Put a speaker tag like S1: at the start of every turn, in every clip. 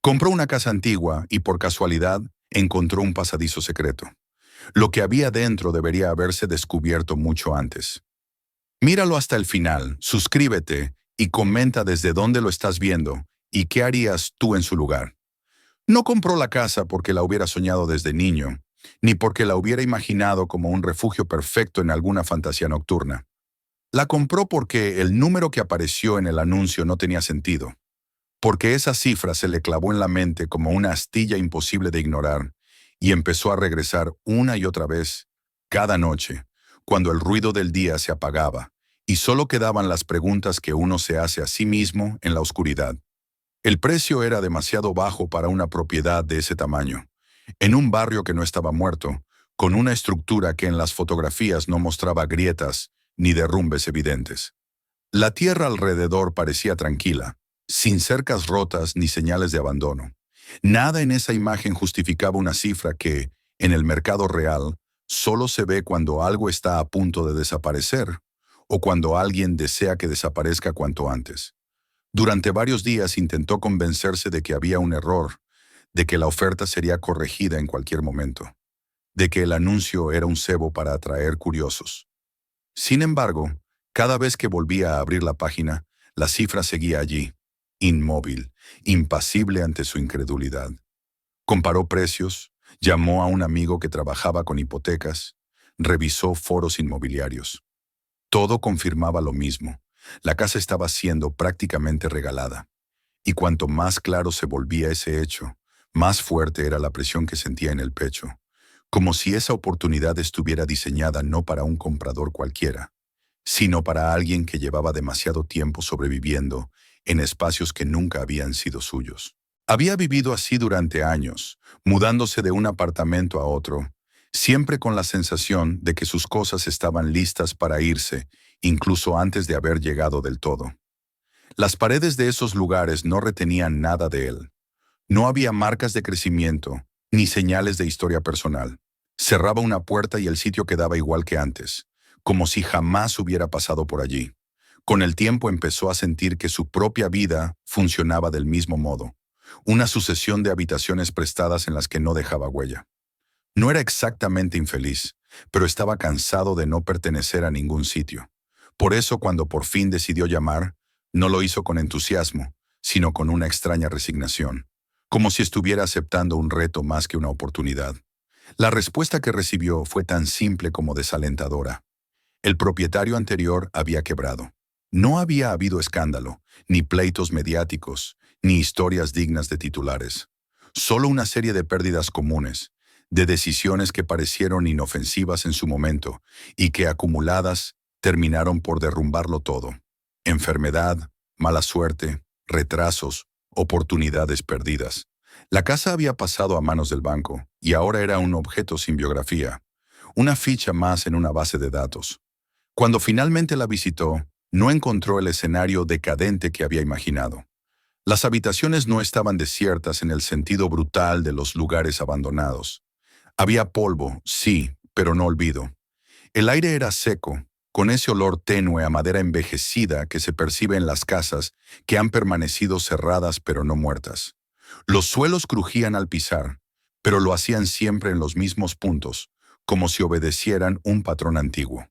S1: Compró una casa antigua y por casualidad encontró un pasadizo secreto. Lo que había dentro debería haberse descubierto mucho antes. Míralo hasta el final, suscríbete y comenta desde dónde lo estás viendo y qué harías tú en su lugar. No compró la casa porque la hubiera soñado desde niño, ni porque la hubiera imaginado como un refugio perfecto en alguna fantasía nocturna. La compró porque el número que apareció en el anuncio no tenía sentido, porque esa cifra se le clavó en la mente como una astilla imposible de ignorar y empezó a regresar una y otra vez, cada noche, cuando el ruido del día se apagaba y solo quedaban las preguntas que uno se hace a sí mismo en la oscuridad. El precio era demasiado bajo para una propiedad de ese tamaño, en un barrio que no estaba muerto, con una estructura que en las fotografías no mostraba grietas ni derrumbes evidentes. La tierra alrededor parecía tranquila, sin cercas rotas ni señales de abandono. Nada en esa imagen justificaba una cifra que, en el mercado real, solo se ve cuando algo está a punto de desaparecer o cuando alguien desea que desaparezca cuanto antes. Durante varios días intentó convencerse de que había un error, de que la oferta sería corregida en cualquier momento, de que el anuncio era un cebo para atraer curiosos. Sin embargo, cada vez que volvía a abrir la página, la cifra seguía allí, inmóvil, impasible ante su incredulidad. Comparó precios, llamó a un amigo que trabajaba con hipotecas, revisó foros inmobiliarios. Todo confirmaba lo mismo. La casa estaba siendo prácticamente regalada. Y cuanto más claro se volvía ese hecho, más fuerte era la presión que sentía en el pecho, como si esa oportunidad estuviera diseñada no para un comprador cualquiera, sino para alguien que llevaba demasiado tiempo sobreviviendo en espacios que nunca habían sido suyos. Había vivido así durante años, mudándose de un apartamento a otro, siempre con la sensación de que sus cosas estaban listas para irse, incluso antes de haber llegado del todo. Las paredes de esos lugares no retenían nada de él. No había marcas de crecimiento, ni señales de historia personal. Cerraba una puerta y el sitio quedaba igual que antes, como si jamás hubiera pasado por allí. Con el tiempo empezó a sentir que su propia vida funcionaba del mismo modo, una sucesión de habitaciones prestadas en las que no dejaba huella. No era exactamente infeliz, pero estaba cansado de no pertenecer a ningún sitio. Por eso, cuando por fin decidió llamar, no lo hizo con entusiasmo, sino con una extraña resignación, como si estuviera aceptando un reto más que una oportunidad. La respuesta que recibió fue tan simple como desalentadora. El propietario anterior había quebrado. No había habido escándalo, ni pleitos mediáticos, ni historias dignas de titulares. Solo una serie de pérdidas comunes, de decisiones que parecieron inofensivas en su momento y que acumuladas terminaron por derrumbarlo todo. Enfermedad, mala suerte, retrasos, oportunidades perdidas. La casa había pasado a manos del banco y ahora era un objeto sin biografía, una ficha más en una base de datos. Cuando finalmente la visitó, no encontró el escenario decadente que había imaginado. Las habitaciones no estaban desiertas en el sentido brutal de los lugares abandonados. Había polvo, sí, pero no olvido. El aire era seco, con ese olor tenue a madera envejecida que se percibe en las casas que han permanecido cerradas pero no muertas. Los suelos crujían al pisar, pero lo hacían siempre en los mismos puntos, como si obedecieran un patrón antiguo.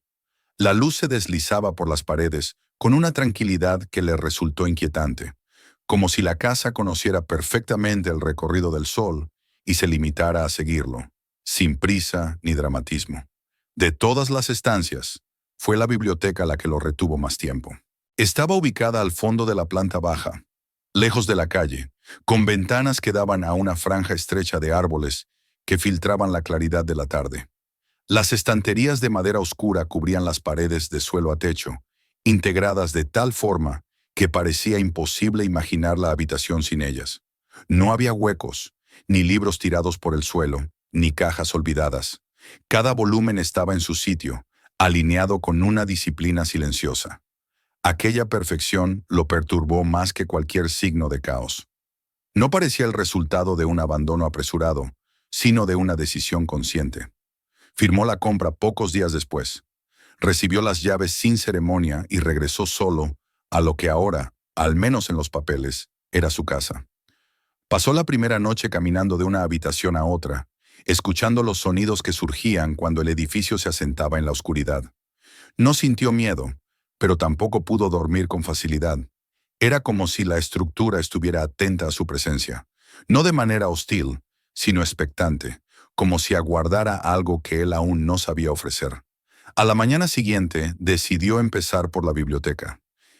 S1: La luz se deslizaba por las paredes con una tranquilidad que le resultó inquietante, como si la casa conociera perfectamente el recorrido del sol y se limitara a seguirlo, sin prisa ni dramatismo. De todas las estancias, fue la biblioteca la que lo retuvo más tiempo. Estaba ubicada al fondo de la planta baja, lejos de la calle, con ventanas que daban a una franja estrecha de árboles que filtraban la claridad de la tarde. Las estanterías de madera oscura cubrían las paredes de suelo a techo, integradas de tal forma que parecía imposible imaginar la habitación sin ellas. No había huecos, ni libros tirados por el suelo, ni cajas olvidadas. Cada volumen estaba en su sitio, alineado con una disciplina silenciosa. Aquella perfección lo perturbó más que cualquier signo de caos. No parecía el resultado de un abandono apresurado, sino de una decisión consciente. Firmó la compra pocos días después. Recibió las llaves sin ceremonia y regresó solo a lo que ahora, al menos en los papeles, era su casa. Pasó la primera noche caminando de una habitación a otra, escuchando los sonidos que surgían cuando el edificio se asentaba en la oscuridad. No sintió miedo, pero tampoco pudo dormir con facilidad. Era como si la estructura estuviera atenta a su presencia, no de manera hostil, sino expectante, como si aguardara algo que él aún no sabía ofrecer. A la mañana siguiente, decidió empezar por la biblioteca.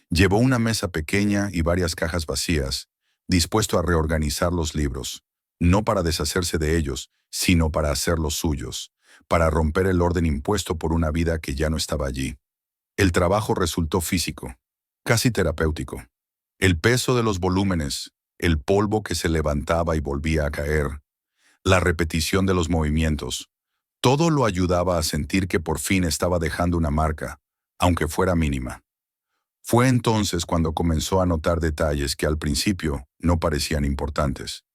S1: Llevó una mesa pequeña y varias cajas vacías, dispuesto a reorganizar los libros, no para deshacerse de ellos, sino para hacerlos suyos, para romper el orden impuesto por una vida que ya no estaba allí. El trabajo resultó físico, casi terapéutico. El peso de los volúmenes, el polvo que se levantaba y volvía a caer, la repetición de los movimientos, todo lo ayudaba a sentir que por fin estaba dejando una marca, aunque fuera mínima. Fue entonces cuando comenzó a notar detalles que al principio no parecían importantes.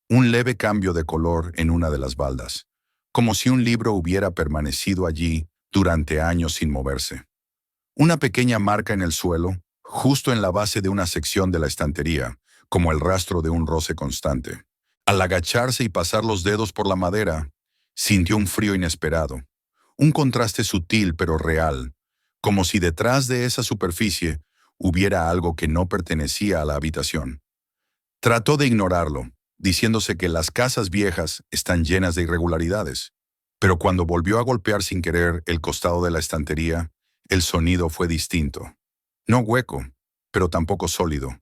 S1: Un leve cambio de color en una de las baldas, como si un libro hubiera permanecido allí durante años sin moverse. Una pequeña marca en el suelo, justo en la base de una sección de la estantería, como el rastro de un roce constante. Al agacharse y pasar los dedos por la madera, sintió un frío inesperado, un contraste sutil pero real, como si detrás de esa superficie hubiera algo que no pertenecía a la habitación. Trató de ignorarlo, diciéndose que las casas viejas están llenas de irregularidades, pero cuando volvió a golpear sin querer el costado de la estantería, el sonido fue distinto. No hueco, pero tampoco sólido.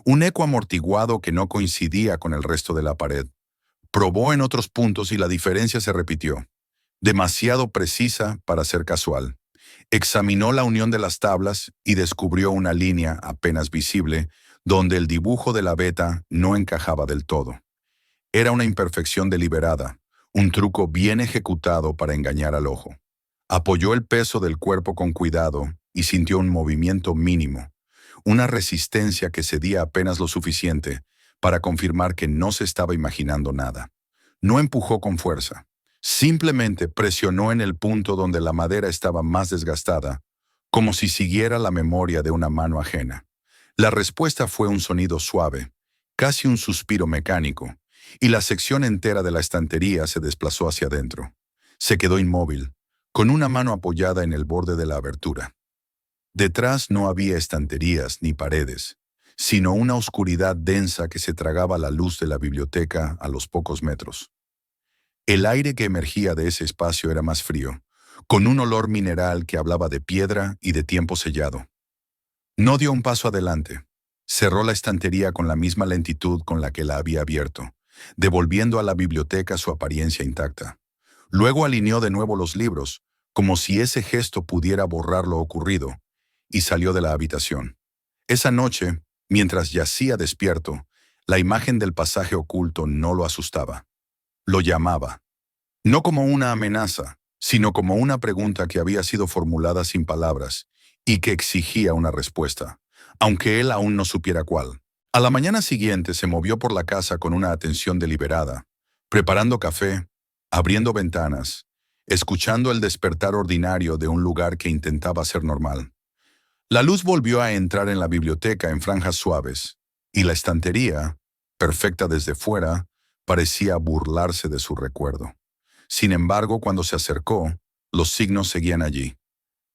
S1: Un eco amortiguado que no coincidía con el resto de la pared. Probó en otros puntos y la diferencia se repitió. Demasiado precisa para ser casual. Examinó la unión de las tablas y descubrió una línea apenas visible donde el dibujo de la veta no encajaba del todo. Era una imperfección deliberada, un truco bien ejecutado para engañar al ojo. Apoyó el peso del cuerpo con cuidado y sintió un movimiento mínimo, una resistencia que cedía apenas lo suficiente para confirmar que no se estaba imaginando nada. No empujó con fuerza, simplemente presionó en el punto donde la madera estaba más desgastada, como si siguiera la memoria de una mano ajena. La respuesta fue un sonido suave, casi un suspiro mecánico, y la sección entera de la estantería se desplazó hacia adentro. Se quedó inmóvil, con una mano apoyada en el borde de la abertura. Detrás no había estanterías ni paredes, sino una oscuridad densa que se tragaba la luz de la biblioteca a los pocos metros. El aire que emergía de ese espacio era más frío, con un olor mineral que hablaba de piedra y de tiempo sellado. No dio un paso adelante. Cerró la estantería con la misma lentitud con la que la había abierto, devolviendo a la biblioteca su apariencia intacta. Luego alineó de nuevo los libros, como si ese gesto pudiera borrar lo ocurrido, y salió de la habitación. Esa noche, mientras yacía despierto, la imagen del pasaje oculto no lo asustaba. Lo llamaba. No como una amenaza, sino como una pregunta que había sido formulada sin palabras y que exigía una respuesta, aunque él aún no supiera cuál. A la mañana siguiente se movió por la casa con una atención deliberada, preparando café, abriendo ventanas, escuchando el despertar ordinario de un lugar que intentaba ser normal. La luz volvió a entrar en la biblioteca en franjas suaves, y la estantería, perfecta desde fuera, parecía burlarse de su recuerdo. Sin embargo, cuando se acercó, los signos seguían allí.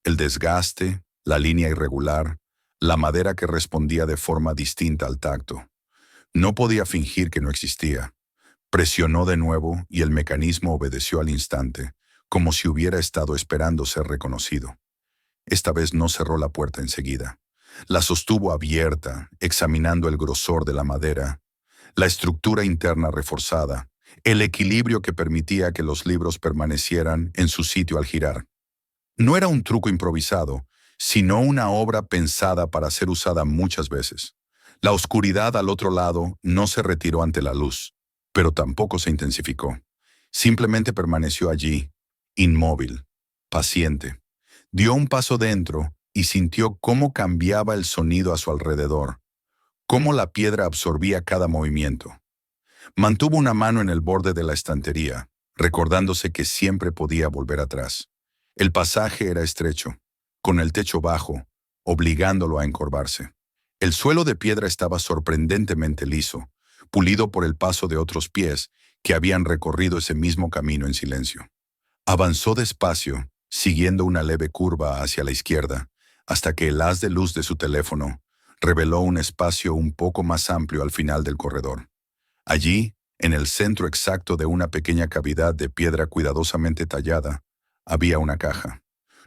S1: El desgaste, la línea irregular, la madera que respondía de forma distinta al tacto. No podía fingir que no existía. Presionó de nuevo y el mecanismo obedeció al instante, como si hubiera estado esperando ser reconocido. Esta vez no cerró la puerta enseguida. La sostuvo abierta, examinando el grosor de la madera, la estructura interna reforzada, el equilibrio que permitía que los libros permanecieran en su sitio al girar. No era un truco improvisado, sino una obra pensada para ser usada muchas veces. La oscuridad al otro lado no se retiró ante la luz, pero tampoco se intensificó. Simplemente permaneció allí, inmóvil, paciente. Dio un paso dentro y sintió cómo cambiaba el sonido a su alrededor, cómo la piedra absorbía cada movimiento. Mantuvo una mano en el borde de la estantería, recordándose que siempre podía volver atrás. El pasaje era estrecho, con el techo bajo, obligándolo a encorvarse. El suelo de piedra estaba sorprendentemente liso, pulido por el paso de otros pies que habían recorrido ese mismo camino en silencio. Avanzó despacio, siguiendo una leve curva hacia la izquierda, hasta que el haz de luz de su teléfono reveló un espacio un poco más amplio al final del corredor. Allí, en el centro exacto de una pequeña cavidad de piedra cuidadosamente tallada, había una caja.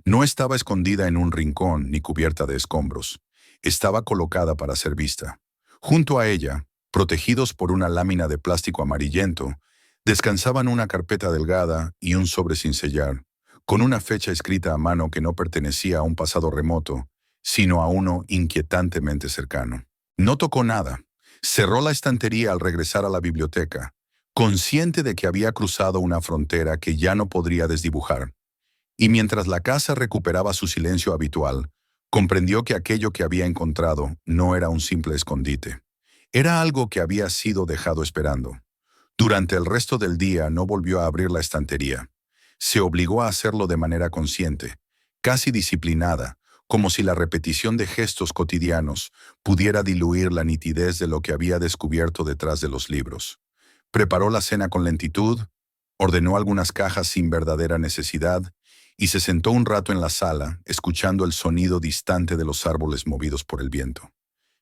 S1: No estaba escondida en un rincón ni cubierta de escombros. Estaba colocada para ser vista. Junto a ella, protegidos por una lámina de plástico amarillento, descansaban una carpeta delgada y un sobre sin sellar, con una fecha escrita a mano que no pertenecía a un pasado remoto, sino a uno inquietantemente cercano. No tocó nada. Cerró la estantería al regresar a la biblioteca, consciente de que había cruzado una frontera que ya no podría desdibujar. Y mientras la casa recuperaba su silencio habitual, comprendió que aquello que había encontrado no era un simple escondite. Era algo que había sido dejado esperando. Durante el resto del día no volvió a abrir la estantería. Se obligó a hacerlo de manera consciente, casi disciplinada, como si la repetición de gestos cotidianos pudiera diluir la nitidez de lo que había descubierto detrás de los libros. Preparó la cena con lentitud, ordenó algunas cajas sin verdadera necesidad y se sentó un rato en la sala, escuchando el sonido distante de los árboles movidos por el viento.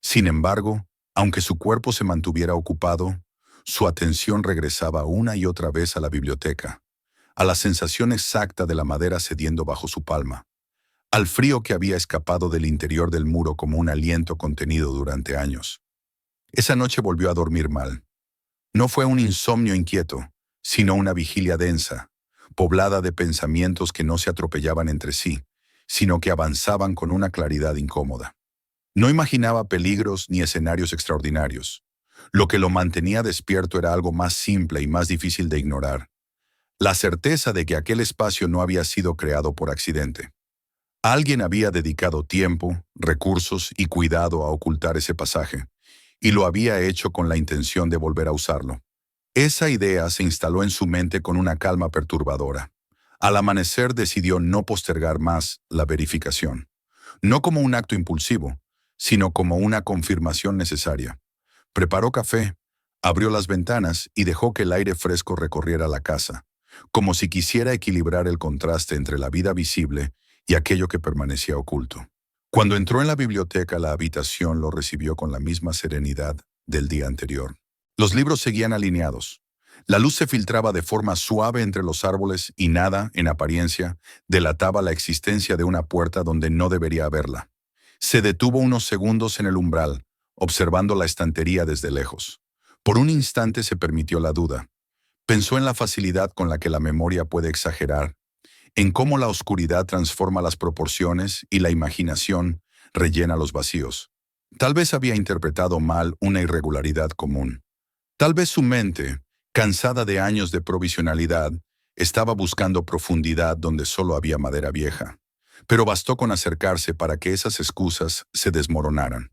S1: Sin embargo, aunque su cuerpo se mantuviera ocupado, su atención regresaba una y otra vez a la biblioteca, a la sensación exacta de la madera cediendo bajo su palma, al frío que había escapado del interior del muro como un aliento contenido durante años. Esa noche volvió a dormir mal. No fue un insomnio inquieto, sino una vigilia densa, poblada de pensamientos que no se atropellaban entre sí, sino que avanzaban con una claridad incómoda. No imaginaba peligros ni escenarios extraordinarios. Lo que lo mantenía despierto era algo más simple y más difícil de ignorar: la certeza de que aquel espacio no había sido creado por accidente. Alguien había dedicado tiempo, recursos y cuidado a ocultar ese pasaje, y lo había hecho con la intención de volver a usarlo. Esa idea se instaló en su mente con una calma perturbadora. Al amanecer decidió no postergar más la verificación, no como un acto impulsivo, sino como una confirmación necesaria. Preparó café, abrió las ventanas y dejó que el aire fresco recorriera la casa, como si quisiera equilibrar el contraste entre la vida visible y aquello que permanecía oculto. Cuando entró en la biblioteca, la habitación lo recibió con la misma serenidad del día anterior. Los libros seguían alineados. La luz se filtraba de forma suave entre los árboles y nada, en apariencia, delataba la existencia de una puerta donde no debería haberla. Se detuvo unos segundos en el umbral, observando la estantería desde lejos. Por un instante se permitió la duda. Pensó en la facilidad con la que la memoria puede exagerar, en cómo la oscuridad transforma las proporciones y la imaginación rellena los vacíos. Tal vez había interpretado mal una irregularidad común. Tal vez su mente, cansada de años de provisionalidad, estaba buscando profundidad donde solo había madera vieja. Pero bastó con acercarse para que esas excusas se desmoronaran.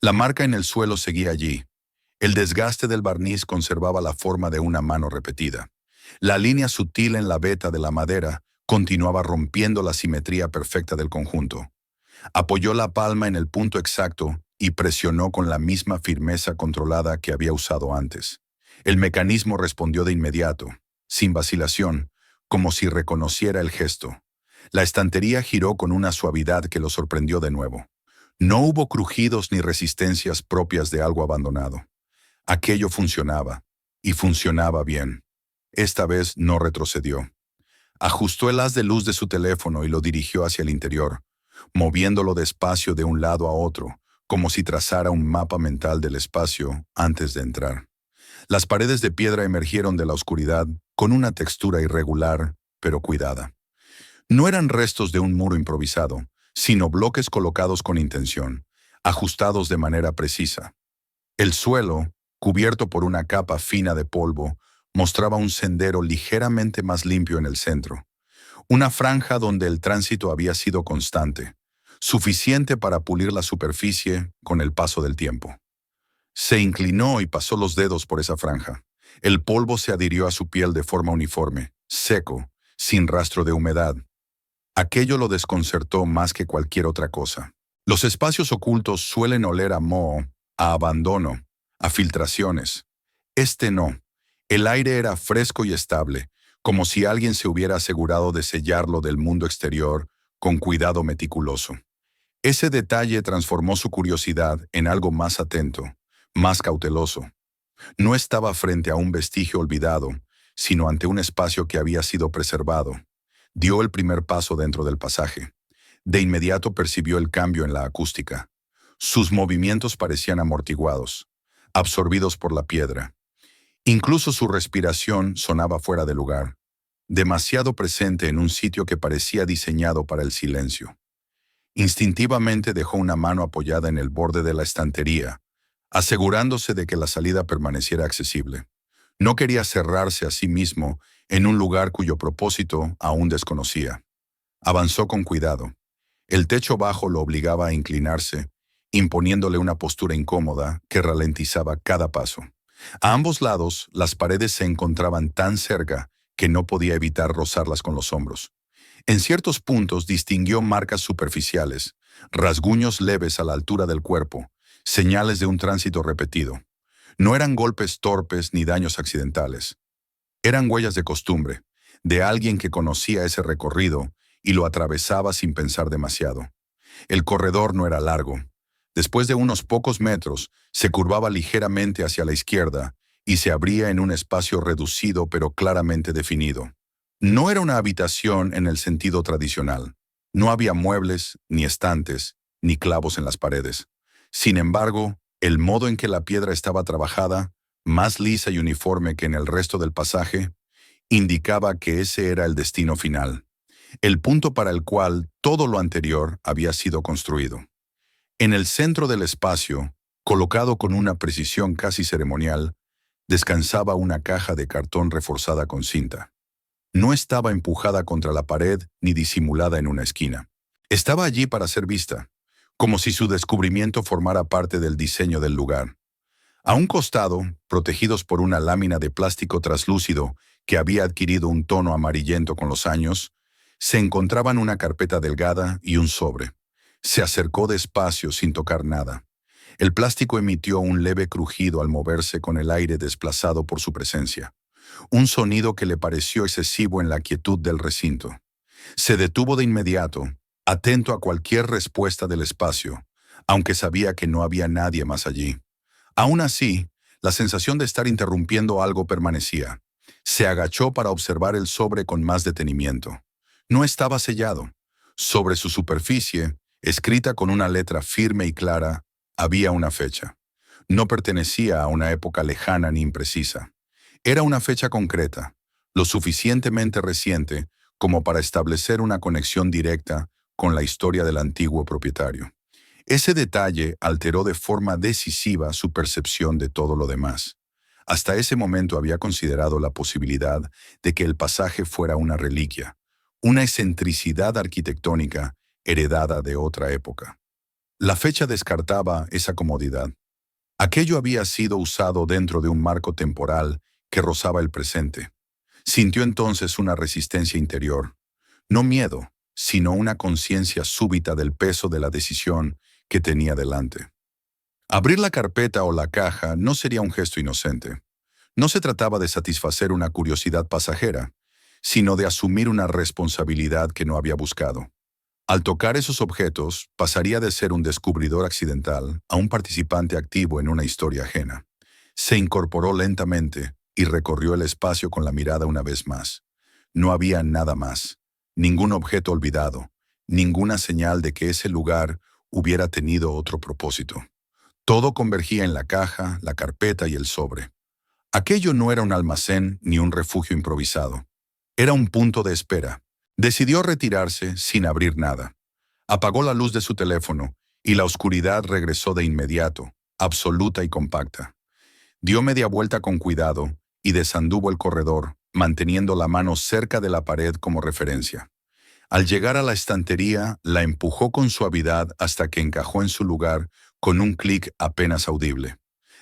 S1: La marca en el suelo seguía allí. El desgaste del barniz conservaba la forma de una mano repetida. La línea sutil en la veta de la madera continuaba rompiendo la simetría perfecta del conjunto. Apoyó la palma en el punto exacto y presionó con la misma firmeza controlada que había usado antes. El mecanismo respondió de inmediato, sin vacilación, como si reconociera el gesto. La estantería giró con una suavidad que lo sorprendió de nuevo. No hubo crujidos ni resistencias propias de algo abandonado. Aquello funcionaba, y funcionaba bien. Esta vez no retrocedió. Ajustó el haz de luz de su teléfono y lo dirigió hacia el interior, moviéndolo despacio de un lado a otro, como si trazara un mapa mental del espacio antes de entrar. Las paredes de piedra emergieron de la oscuridad con una textura irregular, pero cuidada. No eran restos de un muro improvisado, sino bloques colocados con intención, ajustados de manera precisa. El suelo, cubierto por una capa fina de polvo, mostraba un sendero ligeramente más limpio en el centro, una franja donde el tránsito había sido constante, suficiente para pulir la superficie con el paso del tiempo. Se inclinó y pasó los dedos por esa franja. El polvo se adhirió a su piel de forma uniforme, seco, sin rastro de humedad. Aquello lo desconcertó más que cualquier otra cosa. Los espacios ocultos suelen oler a moho, a abandono, a filtraciones. Este no. El aire era fresco y estable, como si alguien se hubiera asegurado de sellarlo del mundo exterior con cuidado meticuloso. Ese detalle transformó su curiosidad en algo más atento, más cauteloso. No estaba frente a un vestigio olvidado, sino ante un espacio que había sido preservado. Dio el primer paso dentro del pasaje. De inmediato percibió el cambio en la acústica. Sus movimientos parecían amortiguados, absorbidos por la piedra. Incluso su respiración sonaba fuera de lugar, demasiado presente en un sitio que parecía diseñado para el silencio. Instintivamente dejó una mano apoyada en el borde de la estantería, asegurándose de que la salida permaneciera accesible. No quería cerrarse a sí mismo en un lugar cuyo propósito aún desconocía. Avanzó con cuidado. El techo bajo lo obligaba a inclinarse, imponiéndole una postura incómoda que ralentizaba cada paso. A ambos lados, las paredes se encontraban tan cerca que no podía evitar rozarlas con los hombros. En ciertos puntos distinguió marcas superficiales, rasguños leves a la altura del cuerpo, señales de un tránsito repetido. No eran golpes torpes ni daños accidentales. Eran huellas de costumbre, de alguien que conocía ese recorrido y lo atravesaba sin pensar demasiado. El corredor no era largo. Después de unos pocos metros, se curvaba ligeramente hacia la izquierda y se abría en un espacio reducido pero claramente definido. No era una habitación en el sentido tradicional. No había muebles, ni estantes, ni clavos en las paredes. Sin embargo, el modo en que la piedra estaba trabajada, más lisa y uniforme que en el resto del pasaje, indicaba que ese era el destino final, el punto para el cual todo lo anterior había sido construido. En el centro del espacio, colocado con una precisión casi ceremonial, descansaba una caja de cartón reforzada con cinta. No estaba empujada contra la pared ni disimulada en una esquina. Estaba allí para ser vista, como si su descubrimiento formara parte del diseño del lugar. A un costado, protegidos por una lámina de plástico traslúcido que había adquirido un tono amarillento con los años, se encontraban una carpeta delgada y un sobre. Se acercó despacio sin tocar nada. El plástico emitió un leve crujido al moverse con el aire desplazado por su presencia. Un sonido que le pareció excesivo en la quietud del recinto. Se detuvo de inmediato, atento a cualquier respuesta del espacio, aunque sabía que no había nadie más allí. Aún así, la sensación de estar interrumpiendo algo permanecía. Se agachó para observar el sobre con más detenimiento. No estaba sellado. Sobre su superficie, escrita con una letra firme y clara, había una fecha. No pertenecía a una época lejana ni imprecisa. Era una fecha concreta, lo suficientemente reciente como para establecer una conexión directa con la historia del antiguo propietario. Ese detalle alteró de forma decisiva su percepción de todo lo demás. Hasta ese momento había considerado la posibilidad de que el pasaje fuera una reliquia, una excentricidad arquitectónica heredada de otra época. La fecha descartaba esa comodidad. Aquello había sido usado dentro de un marco temporal que rozaba el presente. Sintió entonces una resistencia interior, no miedo, sino una conciencia súbita del peso de la decisión que tenía delante. Abrir la carpeta o la caja no sería un gesto inocente. No se trataba de satisfacer una curiosidad pasajera, sino de asumir una responsabilidad que no había buscado. Al tocar esos objetos, pasaría de ser un descubridor accidental a un participante activo en una historia ajena. Se incorporó lentamente y recorrió el espacio con la mirada una vez más. No había nada más, ningún objeto olvidado, ninguna señal de que ese lugar hubiera tenido otro propósito. Todo convergía en la caja, la carpeta y el sobre. Aquello no era un almacén ni un refugio improvisado. Era un punto de espera. Decidió retirarse sin abrir nada. Apagó la luz de su teléfono y la oscuridad regresó de inmediato, absoluta y compacta. Dio media vuelta con cuidado y desanduvo el corredor, manteniendo la mano cerca de la pared como referencia. Al llegar a la estantería, la empujó con suavidad hasta que encajó en su lugar con un clic apenas audible.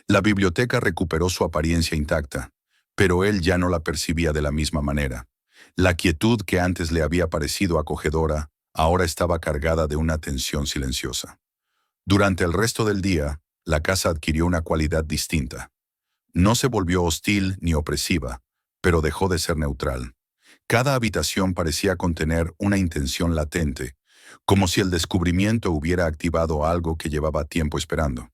S1: La biblioteca recuperó su apariencia intacta, pero él ya no la percibía de la misma manera. La quietud que antes le había parecido acogedora, ahora estaba cargada de una tensión silenciosa. Durante el resto del día, la casa adquirió una cualidad distinta. No se volvió hostil ni opresiva, pero dejó de ser neutral. Cada habitación parecía contener una intención latente, como si el descubrimiento hubiera activado algo que llevaba tiempo esperando.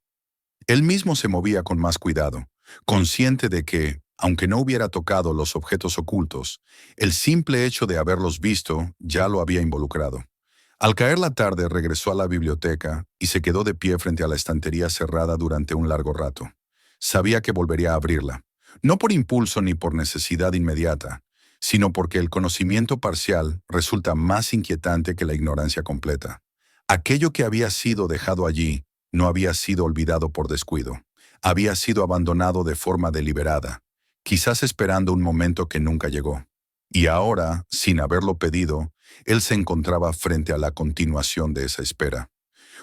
S1: Él mismo se movía con más cuidado, consciente de que, aunque no hubiera tocado los objetos ocultos, el simple hecho de haberlos visto ya lo había involucrado. Al caer la tarde regresó a la biblioteca y se quedó de pie frente a la estantería cerrada durante un largo rato. Sabía que volvería a abrirla, no por impulso ni por necesidad inmediata, sino porque el conocimiento parcial resulta más inquietante que la ignorancia completa. Aquello que había sido dejado allí no había sido olvidado por descuido. Había sido abandonado de forma deliberada, quizás esperando un momento que nunca llegó. Y ahora, sin haberlo pedido, él se encontraba frente a la continuación de esa espera.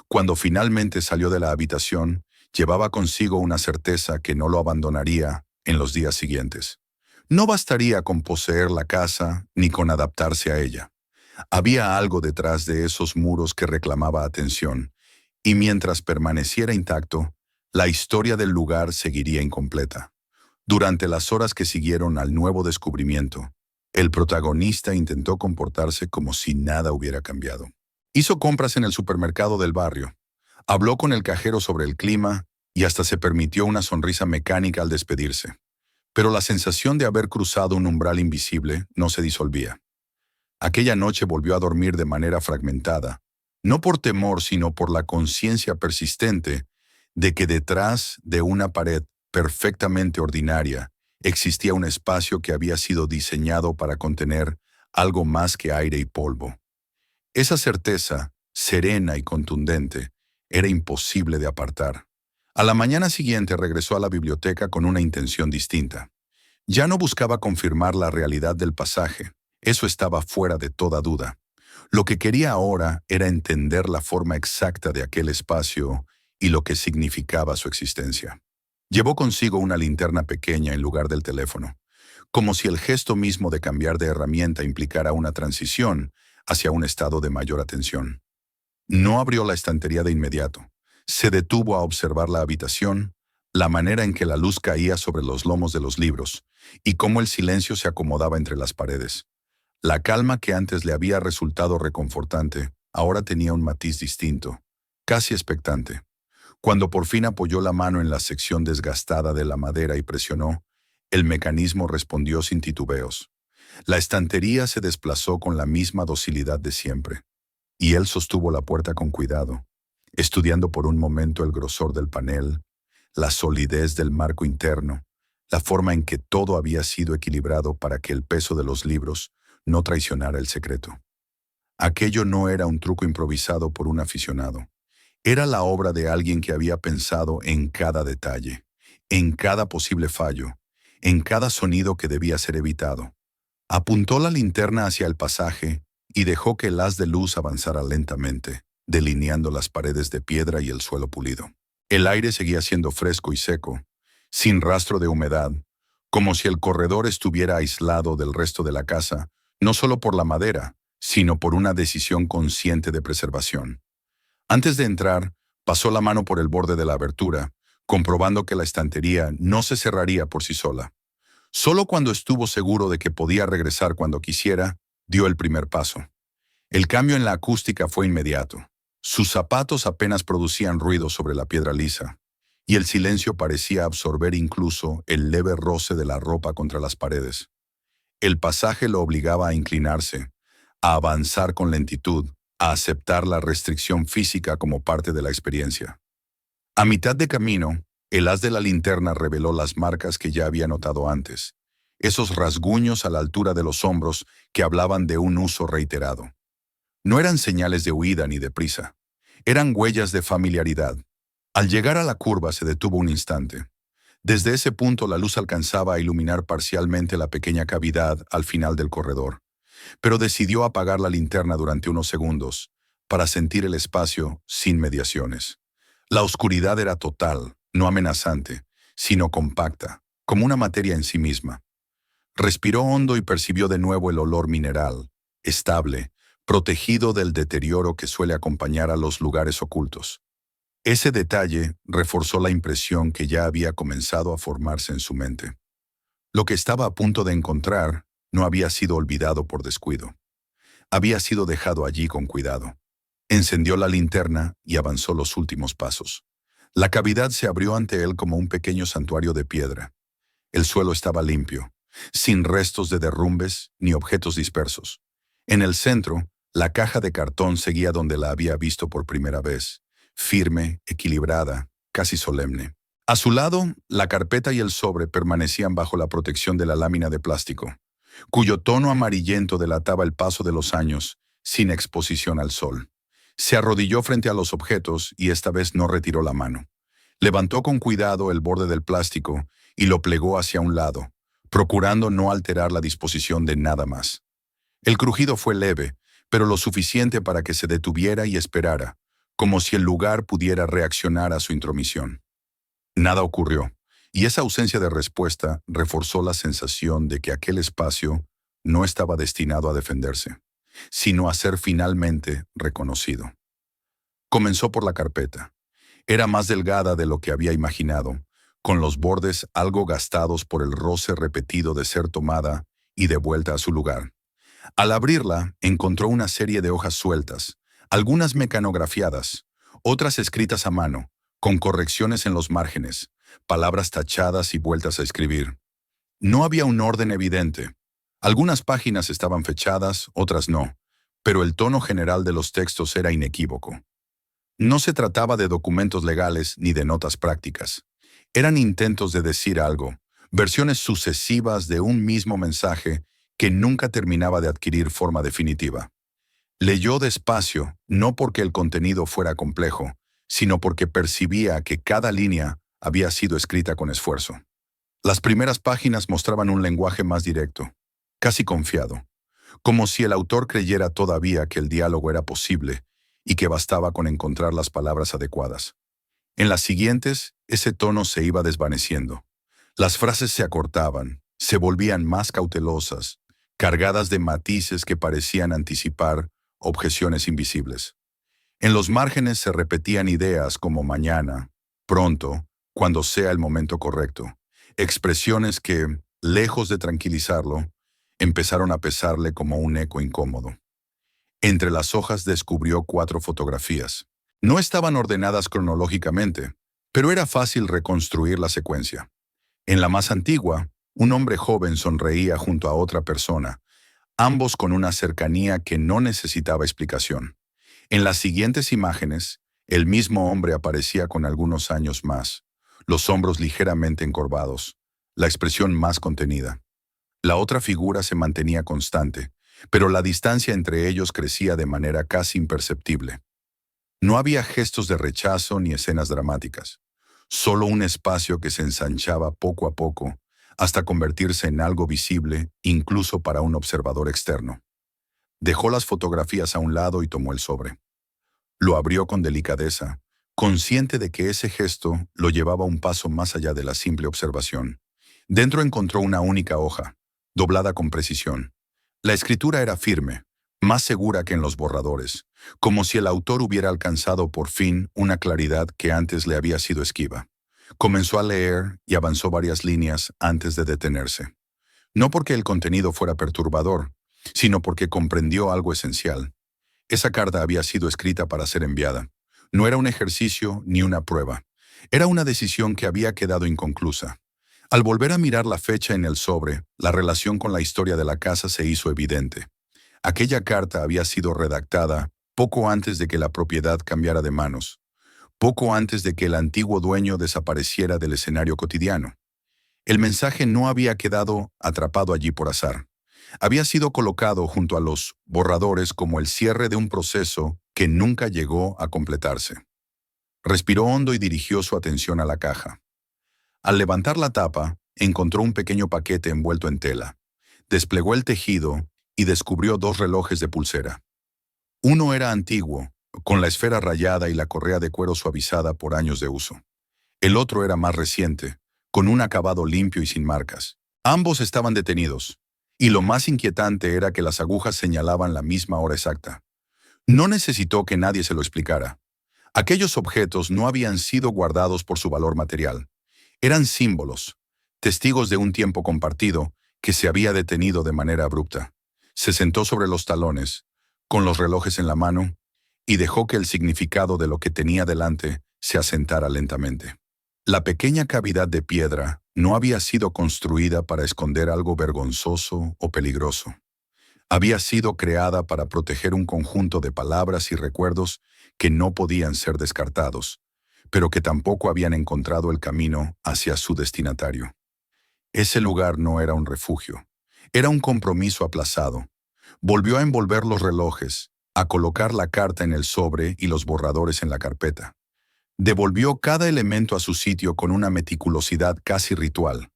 S1: Cuando finalmente salió de la habitación, llevaba consigo una certeza que no lo abandonaría en los días siguientes. No bastaría con poseer la casa ni con adaptarse a ella. Había algo detrás de esos muros que reclamaba atención, y mientras permaneciera intacto, la historia del lugar seguiría incompleta. Durante las horas que siguieron al nuevo descubrimiento, el protagonista intentó comportarse como si nada hubiera cambiado. Hizo compras en el supermercado del barrio, habló con el cajero sobre el clima y hasta se permitió una sonrisa mecánica al despedirse. Pero la sensación de haber cruzado un umbral invisible no se disolvía. Aquella noche volvió a dormir de manera fragmentada, no por temor, sino por la conciencia persistente de que detrás de una pared perfectamente ordinaria existía un espacio que había sido diseñado para contener algo más que aire y polvo. Esa certeza, serena y contundente, era imposible de apartar. A la mañana siguiente regresó a la biblioteca con una intención distinta. Ya no buscaba confirmar la realidad del pasaje, eso estaba fuera de toda duda. Lo que quería ahora era entender la forma exacta de aquel espacio y lo que significaba su existencia. Llevó consigo una linterna pequeña en lugar del teléfono, como si el gesto mismo de cambiar de herramienta implicara una transición hacia un estado de mayor atención. No abrió la estantería de inmediato. Se detuvo a observar la habitación, la manera en que la luz caía sobre los lomos de los libros y cómo el silencio se acomodaba entre las paredes. La calma que antes le había resultado reconfortante ahora tenía un matiz distinto, casi expectante. Cuando por fin apoyó la mano en la sección desgastada de la madera y presionó, el mecanismo respondió sin titubeos. La estantería se desplazó con la misma docilidad de siempre, y él sostuvo la puerta con cuidado, estudiando por un momento el grosor del panel, la solidez del marco interno, la forma en que todo había sido equilibrado para que el peso de los libros no traicionara el secreto. Aquello no era un truco improvisado por un aficionado. Era la obra de alguien que había pensado en cada detalle, en cada posible fallo, en cada sonido que debía ser evitado. Apuntó la linterna hacia el pasaje y dejó que el haz de luz avanzara lentamente, delineando las paredes de piedra y el suelo pulido. El aire seguía siendo fresco y seco, sin rastro de humedad, como si el corredor estuviera aislado del resto de la casa, no solo por la madera, sino por una decisión consciente de preservación. Antes de entrar, pasó la mano por el borde de la abertura, comprobando que la estantería no se cerraría por sí sola. Solo cuando estuvo seguro de que podía regresar cuando quisiera, dio el primer paso. El cambio en la acústica fue inmediato. Sus zapatos apenas producían ruido sobre la piedra lisa, y el silencio parecía absorber incluso el leve roce de la ropa contra las paredes. El pasaje lo obligaba a inclinarse, a avanzar con lentitud, a aceptar la restricción física como parte de la experiencia. A mitad de camino, el haz de la linterna reveló las marcas que ya había notado antes, esos rasguños a la altura de los hombros que hablaban de un uso reiterado. No eran señales de huida ni de prisa, eran huellas de familiaridad. Al llegar a la curva se detuvo un instante. Desde ese punto la luz alcanzaba a iluminar parcialmente la pequeña cavidad al final del corredor, pero decidió apagar la linterna durante unos segundos para sentir el espacio sin mediaciones. La oscuridad era total, no amenazante, sino compacta, como una materia en sí misma. Respiró hondo y percibió de nuevo el olor mineral, estable, protegido del deterioro que suele acompañar a los lugares ocultos. Ese detalle reforzó la impresión que ya había comenzado a formarse en su mente. Lo que estaba a punto de encontrar no había sido olvidado por descuido. Había sido dejado allí con cuidado. Encendió la linterna y avanzó los últimos pasos. La cavidad se abrió ante él como un pequeño santuario de piedra. El suelo estaba limpio, sin restos de derrumbes ni objetos dispersos. En el centro, la caja de cartón seguía donde la había visto por primera vez, firme, equilibrada, casi solemne. A su lado, la carpeta y el sobre permanecían bajo la protección de la lámina de plástico, cuyo tono amarillento delataba el paso de los años, sin exposición al sol. Se arrodilló frente a los objetos y esta vez no retiró la mano. Levantó con cuidado el borde del plástico y lo plegó hacia un lado, procurando no alterar la disposición de nada más. El crujido fue leve, pero lo suficiente para que se detuviera y esperara, como si el lugar pudiera reaccionar a su intromisión. Nada ocurrió, y esa ausencia de respuesta reforzó la sensación de que aquel espacio no estaba destinado a defenderse, sino a ser finalmente reconocido. Comenzó por la carpeta. Era más delgada de lo que había imaginado, con los bordes algo gastados por el roce repetido de ser tomada y devuelta a su lugar. Al abrirla, encontró una serie de hojas sueltas, algunas mecanografiadas, otras escritas a mano, con correcciones en los márgenes, palabras tachadas y vueltas a escribir. No había un orden evidente. Algunas páginas estaban fechadas, otras no, pero el tono general de los textos era inequívoco. No se trataba de documentos legales ni de notas prácticas. Eran intentos de decir algo, versiones sucesivas de un mismo mensaje que nunca terminaba de adquirir forma definitiva. Leyó despacio, no porque el contenido fuera complejo, sino porque percibía que cada línea había sido escrita con esfuerzo. Las primeras páginas mostraban un lenguaje más directo, casi confiado, como si el autor creyera todavía que el diálogo era posible y que bastaba con encontrar las palabras adecuadas. En las siguientes, ese tono se iba desvaneciendo. Las frases se acortaban, se volvían más cautelosas, cargadas de matices que parecían anticipar objeciones invisibles. En los márgenes se repetían ideas como mañana, pronto, cuando sea el momento correcto, expresiones que, lejos de tranquilizarlo, empezaron a pesarle como un eco incómodo. Entre las hojas descubrió 4 fotografías. No estaban ordenadas cronológicamente, pero era fácil reconstruir la secuencia. En la más antigua, un hombre joven sonreía junto a otra persona, ambos con una cercanía que no necesitaba explicación. En las siguientes imágenes, el mismo hombre aparecía con algunos años más, los hombros ligeramente encorvados, la expresión más contenida. La otra figura se mantenía constante, pero la distancia entre ellos crecía de manera casi imperceptible. No había gestos de rechazo ni escenas dramáticas, solo un espacio que se ensanchaba poco a poco hasta convertirse en algo visible incluso para un observador externo. Dejó las fotografías a un lado y tomó el sobre. Lo abrió con delicadeza, consciente de que ese gesto lo llevaba un paso más allá de la simple observación. Dentro encontró una única hoja, doblada con precisión. La escritura era firme, más segura que en los borradores, como si el autor hubiera alcanzado por fin una claridad que antes le había sido esquiva. Comenzó a leer y avanzó varias líneas antes de detenerse. No porque el contenido fuera perturbador, sino porque comprendió algo esencial. Esa carta había sido escrita para ser enviada. No era un ejercicio ni una prueba. Era una decisión que había quedado inconclusa. Al volver a mirar la fecha en el sobre, la relación con la historia de la casa se hizo evidente. Aquella carta había sido redactada poco antes de que la propiedad cambiara de manos, poco antes de que el antiguo dueño desapareciera del escenario cotidiano. El mensaje no había quedado atrapado allí por azar. Había sido colocado junto a los borradores como el cierre de un proceso que nunca llegó a completarse. Respiró hondo y dirigió su atención a la caja. Al levantar la tapa, encontró un pequeño paquete envuelto en tela. Desplegó el tejido y descubrió 2 relojes de pulsera. Uno era antiguo, con la esfera rayada y la correa de cuero suavizada por años de uso. El otro era más reciente, con un acabado limpio y sin marcas. Ambos estaban detenidos, y lo más inquietante era que las agujas señalaban la misma hora exacta. No necesitó que nadie se lo explicara. Aquellos objetos no habían sido guardados por su valor material. Eran símbolos, testigos de un tiempo compartido que se había detenido de manera abrupta. Se sentó sobre los talones, con los relojes en la mano, y dejó que el significado de lo que tenía delante se asentara lentamente. La pequeña cavidad de piedra no había sido construida para esconder algo vergonzoso o peligroso. Había sido creada para proteger un conjunto de palabras y recuerdos que no podían ser descartados, pero que tampoco habían encontrado el camino hacia su destinatario. Ese lugar no era un refugio, era un compromiso aplazado. Volvió a envolver los relojes, a colocar la carta en el sobre y los borradores en la carpeta. Devolvió cada elemento a su sitio con una meticulosidad casi ritual,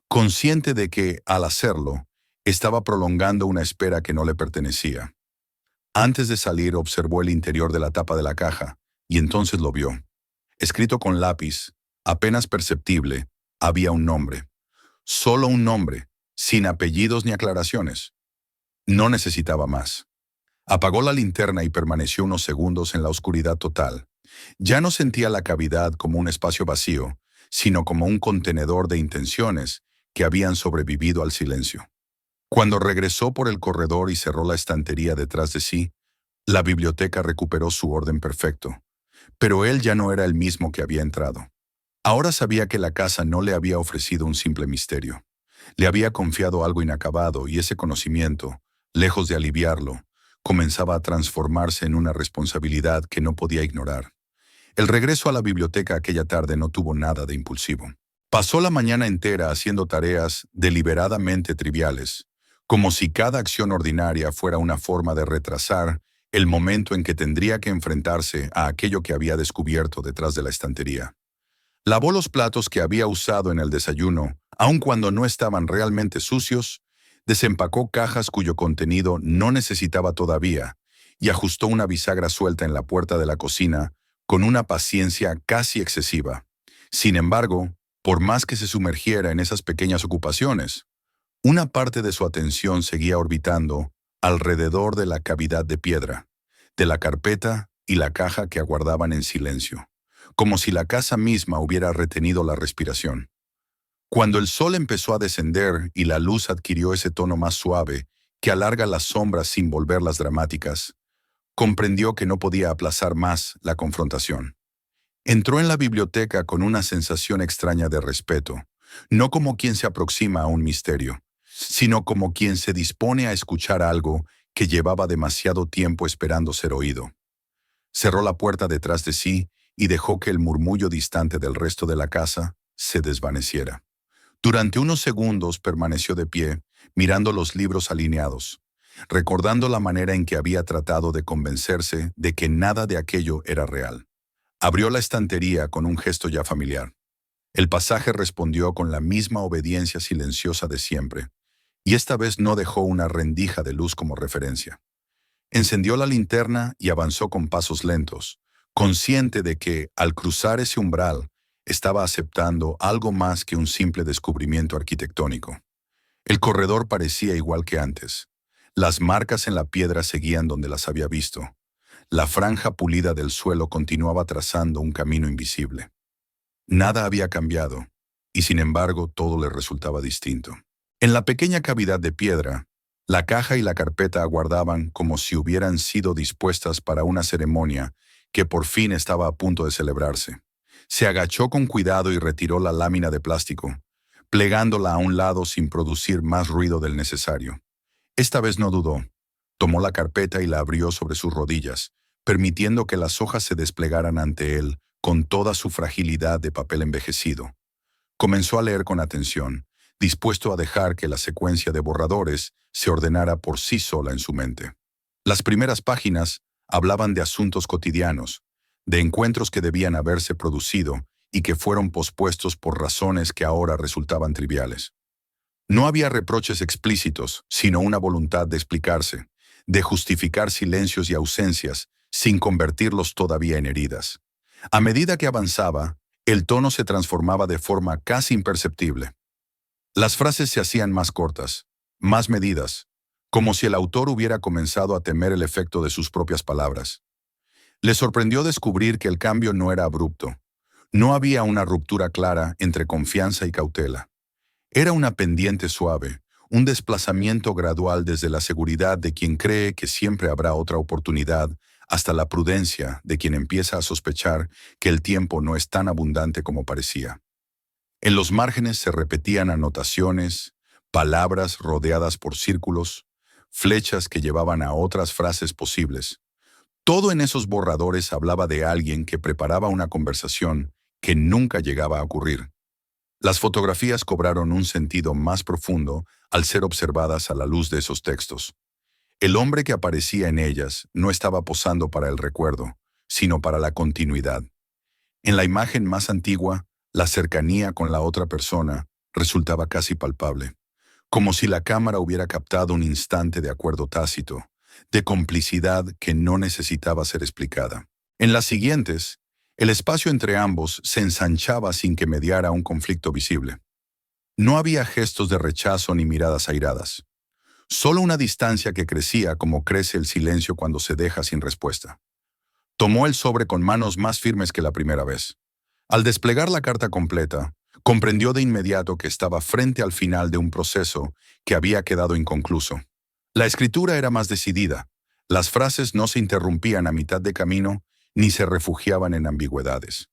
S1: consciente de que, al hacerlo, estaba prolongando una espera que no le pertenecía. Antes de salir, observó el interior de la tapa de la caja, y entonces lo vio. Escrito con lápiz, apenas perceptible, había un nombre. Solo un nombre, sin apellidos ni aclaraciones. No necesitaba más. Apagó la linterna y permaneció unos segundos en la oscuridad total. Ya no sentía la cavidad como un espacio vacío, sino como un contenedor de intenciones que habían sobrevivido al silencio. Cuando regresó por el corredor y cerró la estantería detrás de sí, la biblioteca recuperó su orden perfecto. Pero él ya no era el mismo que había entrado. Ahora sabía que la casa no le había ofrecido un simple misterio. Le había confiado algo inacabado y ese conocimiento, lejos de aliviarlo, comenzaba a transformarse en una responsabilidad que no podía ignorar. El regreso a la biblioteca aquella tarde no tuvo nada de impulsivo. Pasó la mañana entera haciendo tareas deliberadamente triviales, como si cada acción ordinaria fuera una forma de retrasar el momento en que tendría que enfrentarse a aquello que había descubierto detrás de la estantería. Lavó los platos que había usado en el desayuno, aun cuando no estaban realmente sucios, desempacó cajas cuyo contenido no necesitaba todavía y ajustó una bisagra suelta en la puerta de la cocina con una paciencia casi excesiva. Sin embargo, por más que se sumergiera en esas pequeñas ocupaciones, una parte de su atención seguía orbitando alrededor de la cavidad de piedra, de la carpeta y la caja que aguardaban en silencio, como si la casa misma hubiera retenido la respiración. Cuando el sol empezó a descender y la luz adquirió ese tono más suave que alarga las sombras sin volverlas dramáticas, comprendió que no podía aplazar más la confrontación. Entró en la biblioteca con una sensación extraña de respeto, no como quien se aproxima a un misterio, sino como quien se dispone a escuchar algo que llevaba demasiado tiempo esperando ser oído. Cerró la puerta detrás de sí y dejó que el murmullo distante del resto de la casa se desvaneciera. Durante unos segundos permaneció de pie, mirando los libros alineados, recordando la manera en que había tratado de convencerse de que nada de aquello era real. Abrió la estantería con un gesto ya familiar. El pasaje respondió con la misma obediencia silenciosa de siempre, y esta vez no dejó una rendija de luz como referencia. Encendió la linterna y avanzó con pasos lentos, consciente de que, al cruzar ese umbral, estaba aceptando algo más que un simple descubrimiento arquitectónico. El corredor parecía igual que antes. Las marcas en la piedra seguían donde las había visto. La franja pulida del suelo continuaba trazando un camino invisible. Nada había cambiado, y sin embargo todo le resultaba distinto. En la pequeña cavidad de piedra, la caja y la carpeta aguardaban como si hubieran sido dispuestas para una ceremonia que por fin estaba a punto de celebrarse. Se agachó con cuidado y retiró la lámina de plástico, plegándola a un lado sin producir más ruido del necesario. Esta vez no dudó. Tomó la carpeta y la abrió sobre sus rodillas, permitiendo que las hojas se desplegaran ante él con toda su fragilidad de papel envejecido. Comenzó a leer con atención, dispuesto a dejar que la secuencia de borradores se ordenara por sí sola en su mente. Las primeras páginas hablaban de asuntos cotidianos, de encuentros que debían haberse producido y que fueron pospuestos por razones que ahora resultaban triviales. No había reproches explícitos, sino una voluntad de explicarse, de justificar silencios y ausencias sin convertirlos todavía en heridas. A medida que avanzaba, el tono se transformaba de forma casi imperceptible. Las frases se hacían más cortas, más medidas, como si el autor hubiera comenzado a temer el efecto de sus propias palabras. Le sorprendió descubrir que el cambio no era abrupto. No había una ruptura clara entre confianza y cautela. Era una pendiente suave, un desplazamiento gradual desde la seguridad de quien cree que siempre habrá otra oportunidad hasta la prudencia de quien empieza a sospechar que el tiempo no es tan abundante como parecía. En los márgenes se repetían anotaciones, palabras rodeadas por círculos, flechas que llevaban a otras frases posibles. Todo en esos borradores hablaba de alguien que preparaba una conversación que nunca llegaba a ocurrir. Las fotografías cobraron un sentido más profundo al ser observadas a la luz de esos textos. El hombre que aparecía en ellas no estaba posando para el recuerdo, sino para la continuidad. En la imagen más antigua, la cercanía con la otra persona resultaba casi palpable, como si la cámara hubiera captado un instante de acuerdo tácito, de complicidad que no necesitaba ser explicada. En las siguientes, el espacio entre ambos se ensanchaba sin que mediara un conflicto visible. No había gestos de rechazo ni miradas airadas. Solo una distancia que crecía como crece el silencio cuando se deja sin respuesta. Tomó el sobre con manos más firmes que la primera vez. Al desplegar la carta completa, comprendió de inmediato que estaba frente al final de un proceso que había quedado inconcluso. La escritura era más decidida. Las frases no se interrumpían a mitad de camino ni se refugiaban en ambigüedades.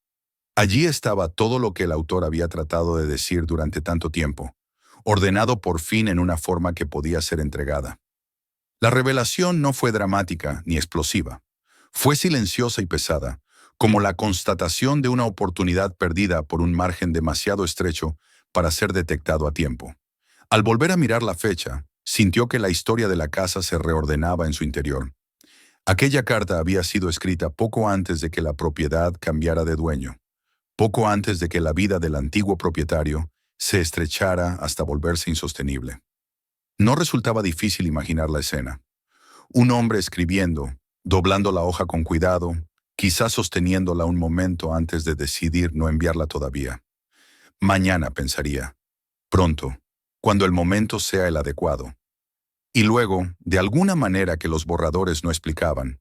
S1: Allí estaba todo lo que el autor había tratado de decir durante tanto tiempo, ordenado por fin en una forma que podía ser entregada. La revelación no fue dramática ni explosiva. Fue silenciosa y pesada, como la constatación de una oportunidad perdida por un margen demasiado estrecho para ser detectado a tiempo. Al volver a mirar la fecha, sintió que la historia de la casa se reordenaba en su interior. Aquella carta había sido escrita poco antes de que la propiedad cambiara de dueño, poco antes de que la vida del antiguo propietario se estrechara hasta volverse insostenible. No resultaba difícil imaginar la escena. Un hombre escribiendo, doblando la hoja con cuidado, quizás sosteniéndola un momento antes de decidir no enviarla todavía. Mañana, pensaría. Pronto, cuando el momento sea el adecuado. Y luego, de alguna manera que los borradores no explicaban,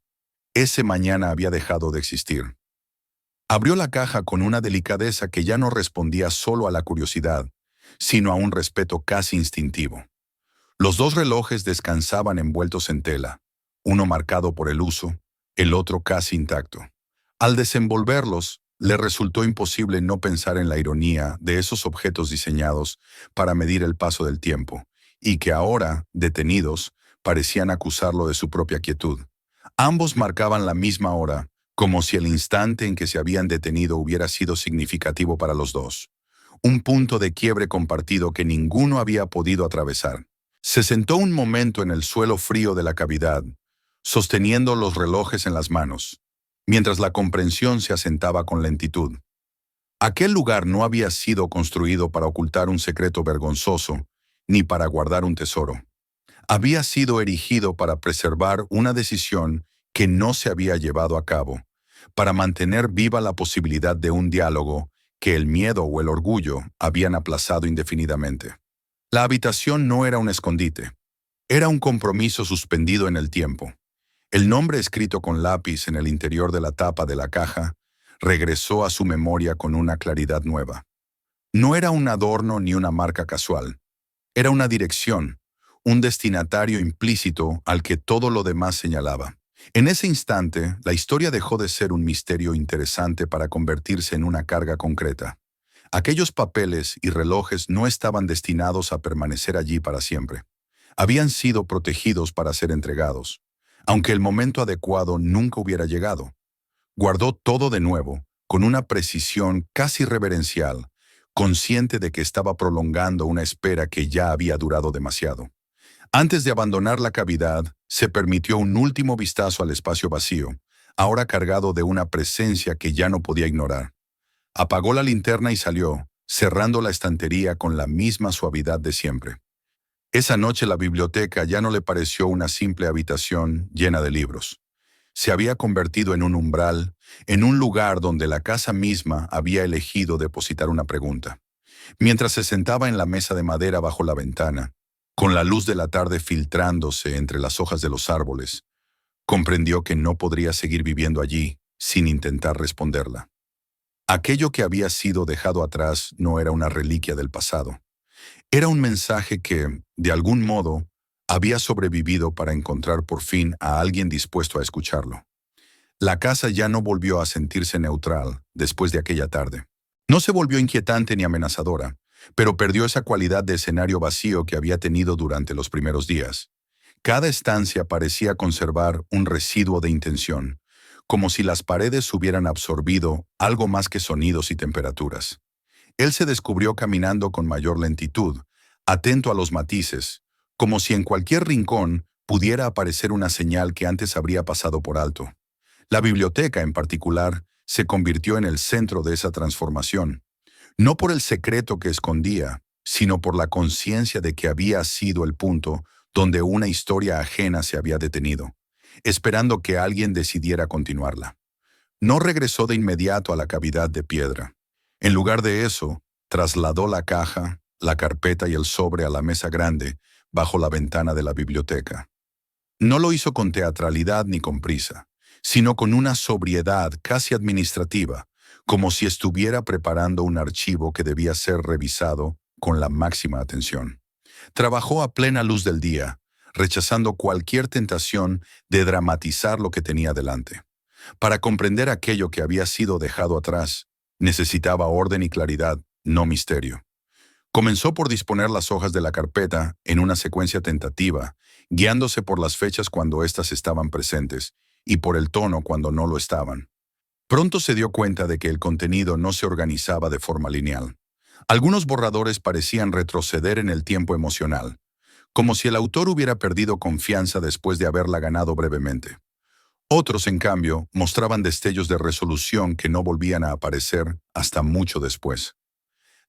S1: ese mañana había dejado de existir. Abrió la caja con una delicadeza que ya no respondía solo a la curiosidad, sino a un respeto casi instintivo. Los dos relojes descansaban envueltos en tela, uno marcado por el uso, el otro casi intacto. Al desenvolverlos, le resultó imposible no pensar en la ironía de esos objetos diseñados para medir el paso del tiempo, y que ahora, detenidos, parecían acusarlo de su propia quietud. Ambos marcaban la misma hora, como si el instante en que se habían detenido hubiera sido significativo para los dos. Un punto de quiebre compartido que ninguno había podido atravesar. Se sentó un momento en el suelo frío de la cavidad, sosteniendo los relojes en las manos, mientras la comprensión se asentaba con lentitud. Aquel lugar no había sido construido para ocultar un secreto vergonzoso, ni para guardar un tesoro. Había sido erigido para preservar una decisión que no se había llevado a cabo, para mantener viva la posibilidad de un diálogo que el miedo o el orgullo habían aplazado indefinidamente. La habitación no era un escondite, era un compromiso suspendido en el tiempo. El nombre escrito con lápiz en el interior de la tapa de la caja regresó a su memoria con una claridad nueva. No era un adorno ni una marca casual. Era una dirección, un destinatario implícito al que todo lo demás señalaba. En ese instante, la historia dejó de ser un misterio interesante para convertirse en una carga concreta. Aquellos papeles y relojes no estaban destinados a permanecer allí para siempre. Habían sido protegidos para ser entregados, aunque el momento adecuado nunca hubiera llegado. Guardó todo de nuevo, con una precisión casi reverencial, consciente de que estaba prolongando una espera que ya había durado demasiado. Antes de abandonar la cavidad, se permitió un último vistazo al espacio vacío, ahora cargado de una presencia que ya no podía ignorar. Apagó la linterna y salió, cerrando la estantería con la misma suavidad de siempre. Esa noche la biblioteca ya no le pareció una simple habitación llena de libros. Se había convertido en un umbral, en un lugar donde la casa misma había elegido depositar una pregunta. Mientras se sentaba en la mesa de madera bajo la ventana, con la luz de la tarde filtrándose entre las hojas de los árboles, Comprendió que no podría seguir viviendo allí sin intentar responderla. Aquello que había sido dejado atrás no era una reliquia del pasado. Era un mensaje que, de algún modo, había sobrevivido para encontrar por fin a alguien dispuesto a escucharlo. La casa ya no volvió a sentirse neutral después de aquella tarde. No se volvió inquietante ni amenazadora, pero perdió esa cualidad de escenario vacío que había tenido durante los primeros días. Cada estancia parecía conservar un residuo de intención, como si las paredes hubieran absorbido algo más que sonidos y temperaturas. Él se descubrió caminando con mayor lentitud, atento a los matices, como si en cualquier rincón pudiera aparecer una señal que antes habría pasado por alto. La biblioteca, en particular, se convirtió en el centro de esa transformación, no por el secreto que escondía, sino por la conciencia de que había sido el punto donde una historia ajena se había detenido, esperando que alguien decidiera continuarla. No regresó de inmediato a la cavidad de piedra. En lugar de eso, trasladó la caja, la carpeta y el sobre a la mesa grande bajo la ventana de la biblioteca. No lo hizo con teatralidad ni con prisa, sino con una sobriedad casi administrativa, como si estuviera preparando un archivo que debía ser revisado con la máxima atención. Trabajó a plena luz del día, rechazando cualquier tentación de dramatizar lo que tenía delante. Para comprender aquello que había sido dejado atrás, necesitaba orden y claridad, no misterio. Comenzó por disponer las hojas de la carpeta en una secuencia tentativa, guiándose por las fechas cuando éstas estaban presentes y por el tono cuando no lo estaban. Pronto se dio cuenta de que el contenido no se organizaba de forma lineal. Algunos borradores parecían retroceder en el tiempo emocional, como si el autor hubiera perdido confianza después de haberla ganado brevemente. Otros, en cambio, mostraban destellos de resolución que no volvían a aparecer hasta mucho después.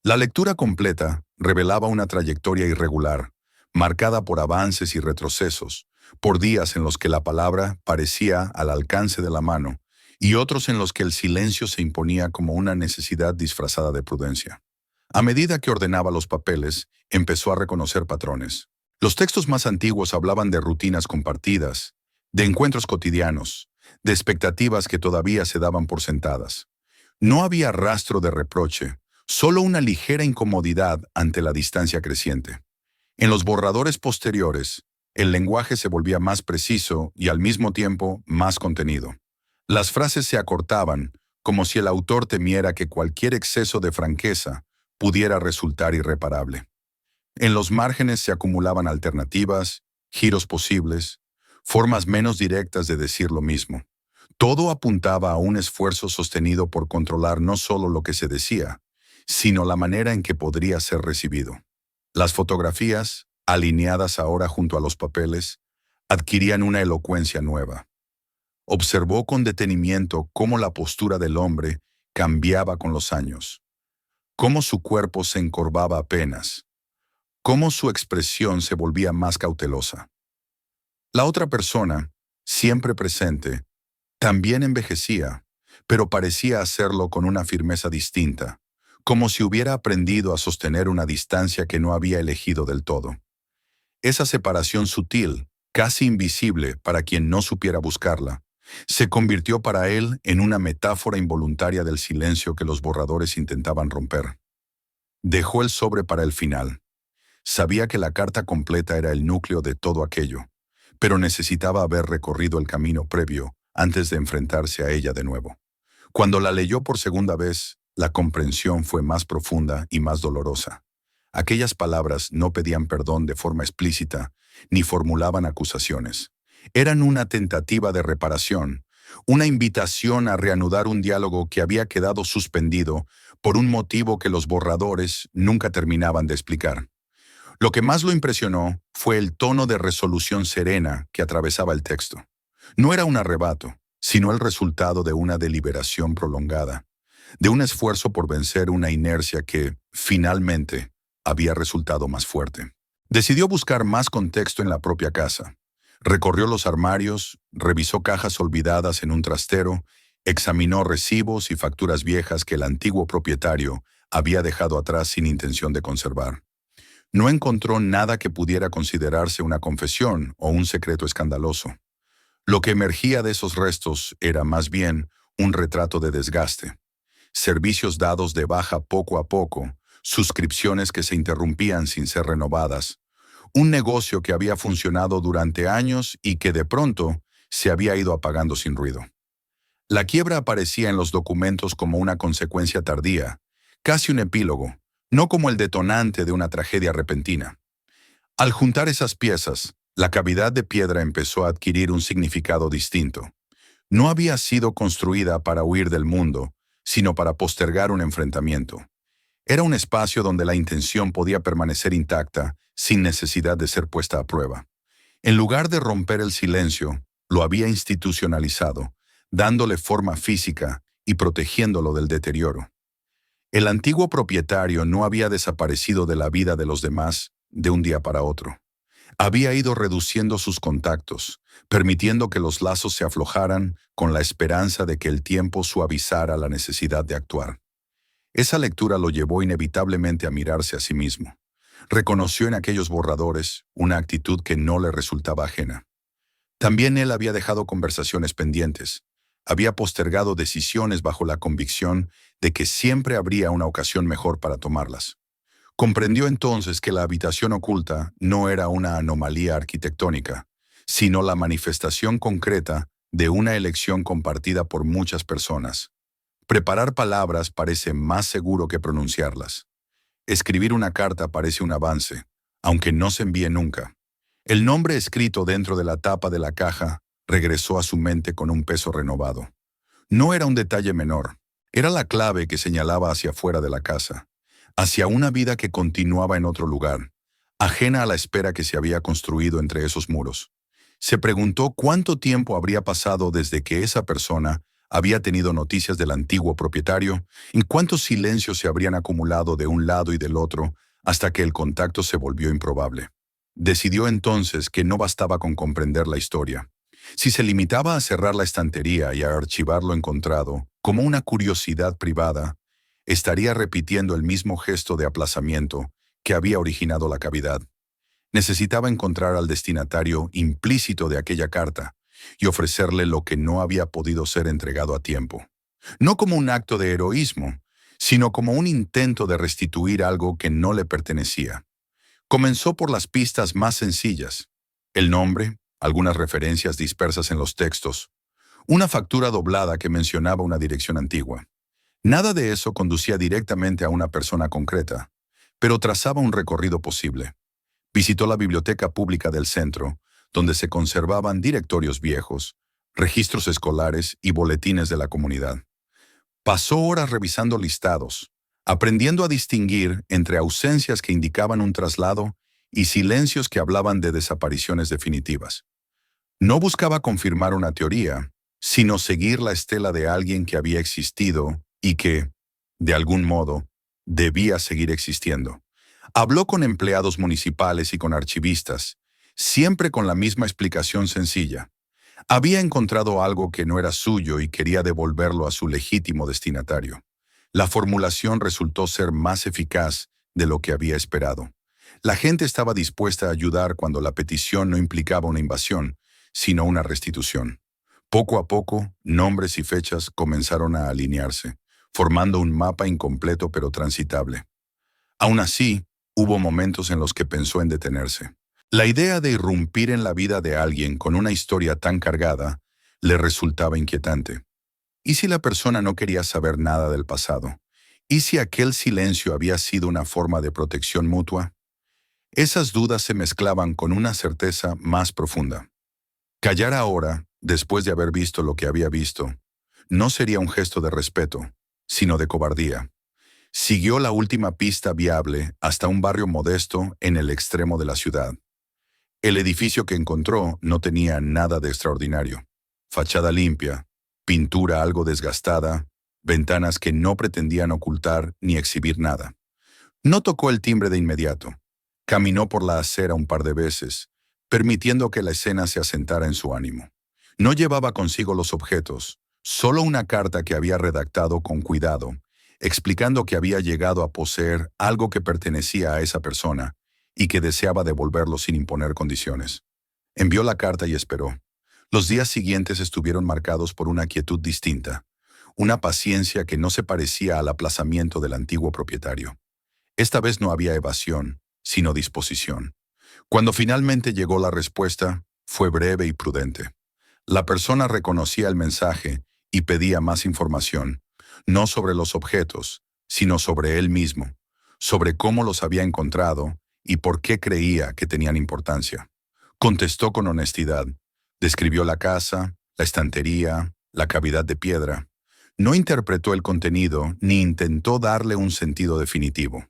S1: La lectura completa revelaba una trayectoria irregular, marcada por avances y retrocesos, por días en los que la palabra parecía al alcance de la mano y otros en los que el silencio se imponía como una necesidad disfrazada de prudencia. A medida que ordenaba los papeles, empezó a reconocer patrones. Los textos más antiguos hablaban de rutinas compartidas, de encuentros cotidianos, de expectativas que todavía se daban por sentadas. No había rastro de reproche, solo una ligera incomodidad ante la distancia creciente. En los borradores posteriores, el lenguaje se volvía más preciso y al mismo tiempo más contenido. Las frases se acortaban, como si el autor temiera que cualquier exceso de franqueza pudiera resultar irreparable. En los márgenes se acumulaban alternativas, giros posibles, formas menos directas de decir lo mismo. Todo apuntaba a un esfuerzo sostenido por controlar no solo lo que se decía, sino la manera en que podría ser recibido. Las fotografías, alineadas ahora junto a los papeles, adquirían una elocuencia nueva. Observó con detenimiento cómo la postura del hombre cambiaba con los años, cómo su cuerpo se encorvaba apenas, cómo su expresión se volvía más cautelosa. La otra persona, siempre presente, también envejecía, pero parecía hacerlo con una firmeza distinta, como si hubiera aprendido a sostener una distancia que no había elegido del todo. Esa separación sutil, casi invisible para quien no supiera buscarla, se convirtió para él en una metáfora involuntaria del silencio que los borradores intentaban romper. Dejó el sobre para el final. Sabía que la carta completa era el núcleo de todo aquello, pero necesitaba haber recorrido el camino previo antes de enfrentarse a ella de nuevo. Cuando la leyó por segunda vez, la comprensión fue más profunda y más dolorosa. Aquellas palabras no pedían perdón de forma explícita, ni formulaban acusaciones. Eran una tentativa de reparación, una invitación a reanudar un diálogo que había quedado suspendido por un motivo que los borradores nunca terminaban de explicar. Lo que más lo impresionó fue el tono de resolución serena que atravesaba el texto. No era un arrebato, sino el resultado de una deliberación prolongada, de un esfuerzo por vencer una inercia que, finalmente, había resultado más fuerte. Decidió buscar más contexto en la propia casa. Recorrió los armarios, revisó cajas olvidadas en un trastero, examinó recibos y facturas viejas que el antiguo propietario había dejado atrás sin intención de conservar. No encontró nada que pudiera considerarse una confesión o un secreto escandaloso. Lo que emergía de esos restos era más bien un retrato de desgaste, servicios dados de baja poco a poco, suscripciones que se interrumpían sin ser renovadas, un negocio que había funcionado durante años y que de pronto se había ido apagando sin ruido. La quiebra aparecía en los documentos como una consecuencia tardía, casi un epílogo, no como el detonante de una tragedia repentina. Al juntar esas piezas, la cavidad de piedra empezó a adquirir un significado distinto. No había sido construida para huir del mundo, sino para postergar un enfrentamiento. Era un espacio donde la intención podía permanecer intacta, sin necesidad de ser puesta a prueba. En lugar de romper el silencio, lo había institucionalizado, dándole forma física y protegiéndolo del deterioro. El antiguo propietario no había desaparecido de la vida de los demás de un día para otro. Había ido reduciendo sus contactos, permitiendo que los lazos se aflojaran con la esperanza de que el tiempo suavizara la necesidad de actuar. Esa lectura lo llevó inevitablemente a mirarse a sí mismo. Reconoció en aquellos borradores una actitud que no le resultaba ajena. También él había dejado conversaciones pendientes. Había postergado decisiones bajo la convicción de que siempre habría una ocasión mejor para tomarlas. Comprendió entonces que la habitación oculta no era una anomalía arquitectónica, sino la manifestación concreta de una elección compartida por muchas personas. Preparar palabras parece más seguro que pronunciarlas. Escribir una carta parece un avance, aunque no se envíe nunca. El nombre escrito dentro de la tapa de la caja regresó a su mente con un peso renovado. No era un detalle menor, era la clave que señalaba hacia afuera de la casa, hacia una vida que continuaba en otro lugar, ajena a la espera que se había construido entre esos muros. Se preguntó cuánto tiempo habría pasado desde que esa persona había tenido noticias del antiguo propietario, y cuántos silencios se habrían acumulado de un lado y del otro hasta que el contacto se volvió improbable. Decidió entonces que no bastaba con comprender la historia. Si se limitaba a cerrar la estantería y a archivar lo encontrado como una curiosidad privada, estaría repitiendo el mismo gesto de aplazamiento que había originado la cavidad. Necesitaba encontrar al destinatario implícito de aquella carta y ofrecerle lo que no había podido ser entregado a tiempo. No como un acto de heroísmo, sino como un intento de restituir algo que no le pertenecía. Comenzó por las pistas más sencillas: el nombre, algunas referencias dispersas en los textos, una factura doblada que mencionaba una dirección antigua. Nada de eso conducía directamente a una persona concreta, pero trazaba un recorrido posible. Visitó la biblioteca pública del centro, donde se conservaban directorios viejos, registros escolares y boletines de la comunidad. Pasó horas revisando listados, aprendiendo a distinguir entre ausencias que indicaban un traslado y silencios que hablaban de desapariciones definitivas. No buscaba confirmar una teoría, sino seguir la estela de alguien que había existido y que, de algún modo, debía seguir existiendo. Habló con empleados municipales y con archivistas, siempre con la misma explicación sencilla. Había encontrado algo que no era suyo y quería devolverlo a su legítimo destinatario. La formulación resultó ser más eficaz de lo que había esperado. La gente estaba dispuesta a ayudar cuando la petición no implicaba una invasión, sino una restitución. Poco a poco, nombres y fechas comenzaron a alinearse, formando un mapa incompleto pero transitable. Aún así, hubo momentos en los que pensó en detenerse. La idea de irrumpir en la vida de alguien con una historia tan cargada le resultaba inquietante. ¿Y si la persona no quería saber nada del pasado? ¿Y si aquel silencio había sido una forma de protección mutua? Esas dudas se mezclaban con una certeza más profunda. Callar ahora, después de haber visto lo que había visto, no sería un gesto de respeto, sino de cobardía. Siguió la última pista viable hasta un barrio modesto en el extremo de la ciudad. El edificio que encontró no tenía nada de extraordinario. Fachada limpia, pintura algo desgastada, ventanas que no pretendían ocultar ni exhibir nada. No tocó el timbre de inmediato. Caminó por la acera un par de veces, permitiendo que la escena se asentara en su ánimo. No llevaba consigo los objetos, solo una carta que había redactado con cuidado, explicando que había llegado a poseer algo que pertenecía a esa persona y que deseaba devolverlo sin imponer condiciones. Envió la carta y esperó. Los días siguientes estuvieron marcados por una quietud distinta, una paciencia que no se parecía al aplazamiento del antiguo propietario. Esta vez no había evasión, sino disposición. Cuando finalmente llegó la respuesta, fue breve y prudente. La persona reconocía el mensaje y pedía más información, no sobre los objetos, sino sobre él mismo, sobre cómo los había encontrado y por qué creía que tenían importancia. Contestó con honestidad. Describió la casa, la estantería, la cavidad de piedra. No interpretó el contenido ni intentó darle un sentido definitivo.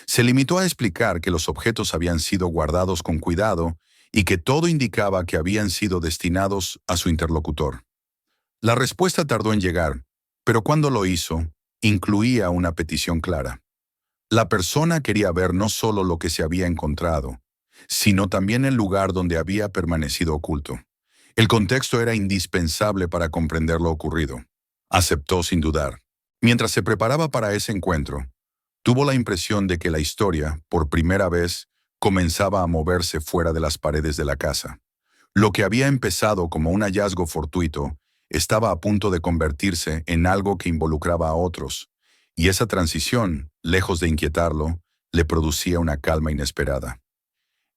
S1: Se limitó a explicar que los objetos habían sido guardados con cuidado y que todo indicaba que habían sido destinados a su interlocutor. La respuesta tardó en llegar, pero cuando lo hizo, incluía una petición clara. La persona quería ver no solo lo que se había encontrado, sino también el lugar donde había permanecido oculto. El contexto era indispensable para comprender lo ocurrido. Aceptó sin dudar. Mientras se preparaba para ese encuentro, tuvo la impresión de que la historia, por primera vez, comenzaba a moverse fuera de las paredes de la casa. Lo que había empezado como un hallazgo fortuito estaba a punto de convertirse en algo que involucraba a otros, y esa transición, lejos de inquietarlo, le producía una calma inesperada.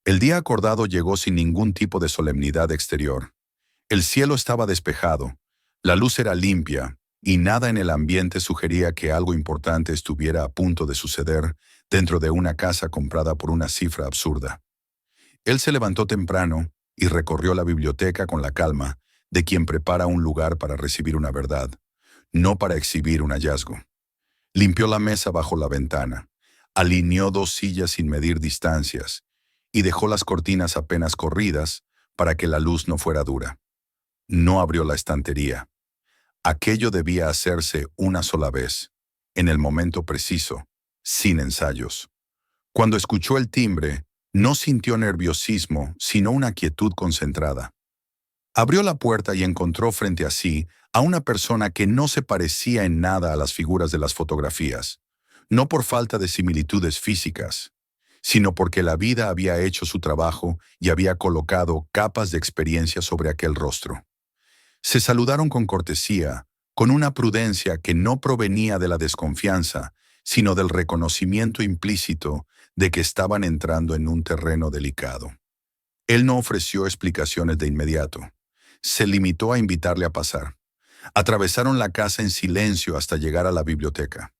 S1: El día acordado llegó sin ningún tipo de solemnidad exterior. El cielo estaba despejado, la luz era limpia, y nada en el ambiente sugería que algo importante estuviera a punto de suceder dentro de una casa comprada por una cifra absurda. Él se levantó temprano y recorrió la biblioteca con la calma de quien prepara un lugar para recibir una verdad, no para exhibir un hallazgo. Limpió la mesa bajo la ventana, alineó 2 sillas sin medir distancias y dejó las cortinas apenas corridas para que la luz no fuera dura. No abrió la estantería. Aquello debía hacerse una sola vez, en el momento preciso, sin ensayos. Cuando escuchó el timbre, no sintió nerviosismo, sino una quietud concentrada. Abrió la puerta y encontró frente a sí a una persona que no se parecía en nada a las figuras de las fotografías, no por falta de similitudes físicas, sino porque la vida había hecho su trabajo y había colocado capas de experiencia sobre aquel rostro. Se saludaron con cortesía, con una prudencia que no provenía de la desconfianza, sino del reconocimiento implícito de que estaban entrando en un terreno delicado. Él no ofreció explicaciones de inmediato. Se limitó a invitarle a pasar. Atravesaron la casa en silencio hasta llegar a la biblioteca.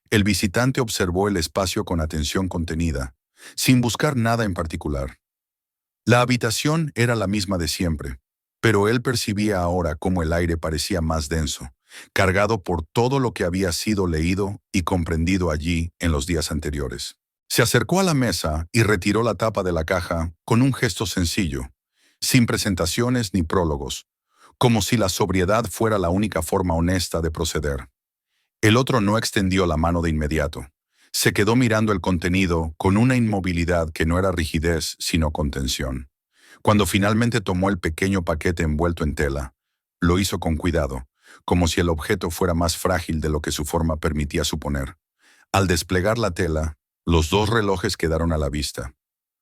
S1: El visitante observó el espacio con atención contenida, sin buscar nada en particular. La habitación era la misma de siempre, pero él percibía ahora cómo el aire parecía más denso, cargado por todo lo que había sido leído y comprendido allí en los días anteriores. Se acercó a la mesa y retiró la tapa de la caja con un gesto sencillo, sin presentaciones ni prólogos, como si la sobriedad fuera la única forma honesta de proceder. El otro no extendió la mano de inmediato. Se quedó mirando el contenido con una inmovilidad que no era rigidez, sino contención. Cuando finalmente tomó el pequeño paquete envuelto en tela, lo hizo con cuidado, como si el objeto fuera más frágil de lo que su forma permitía suponer. Al desplegar la tela, los 2 relojes quedaron a la vista,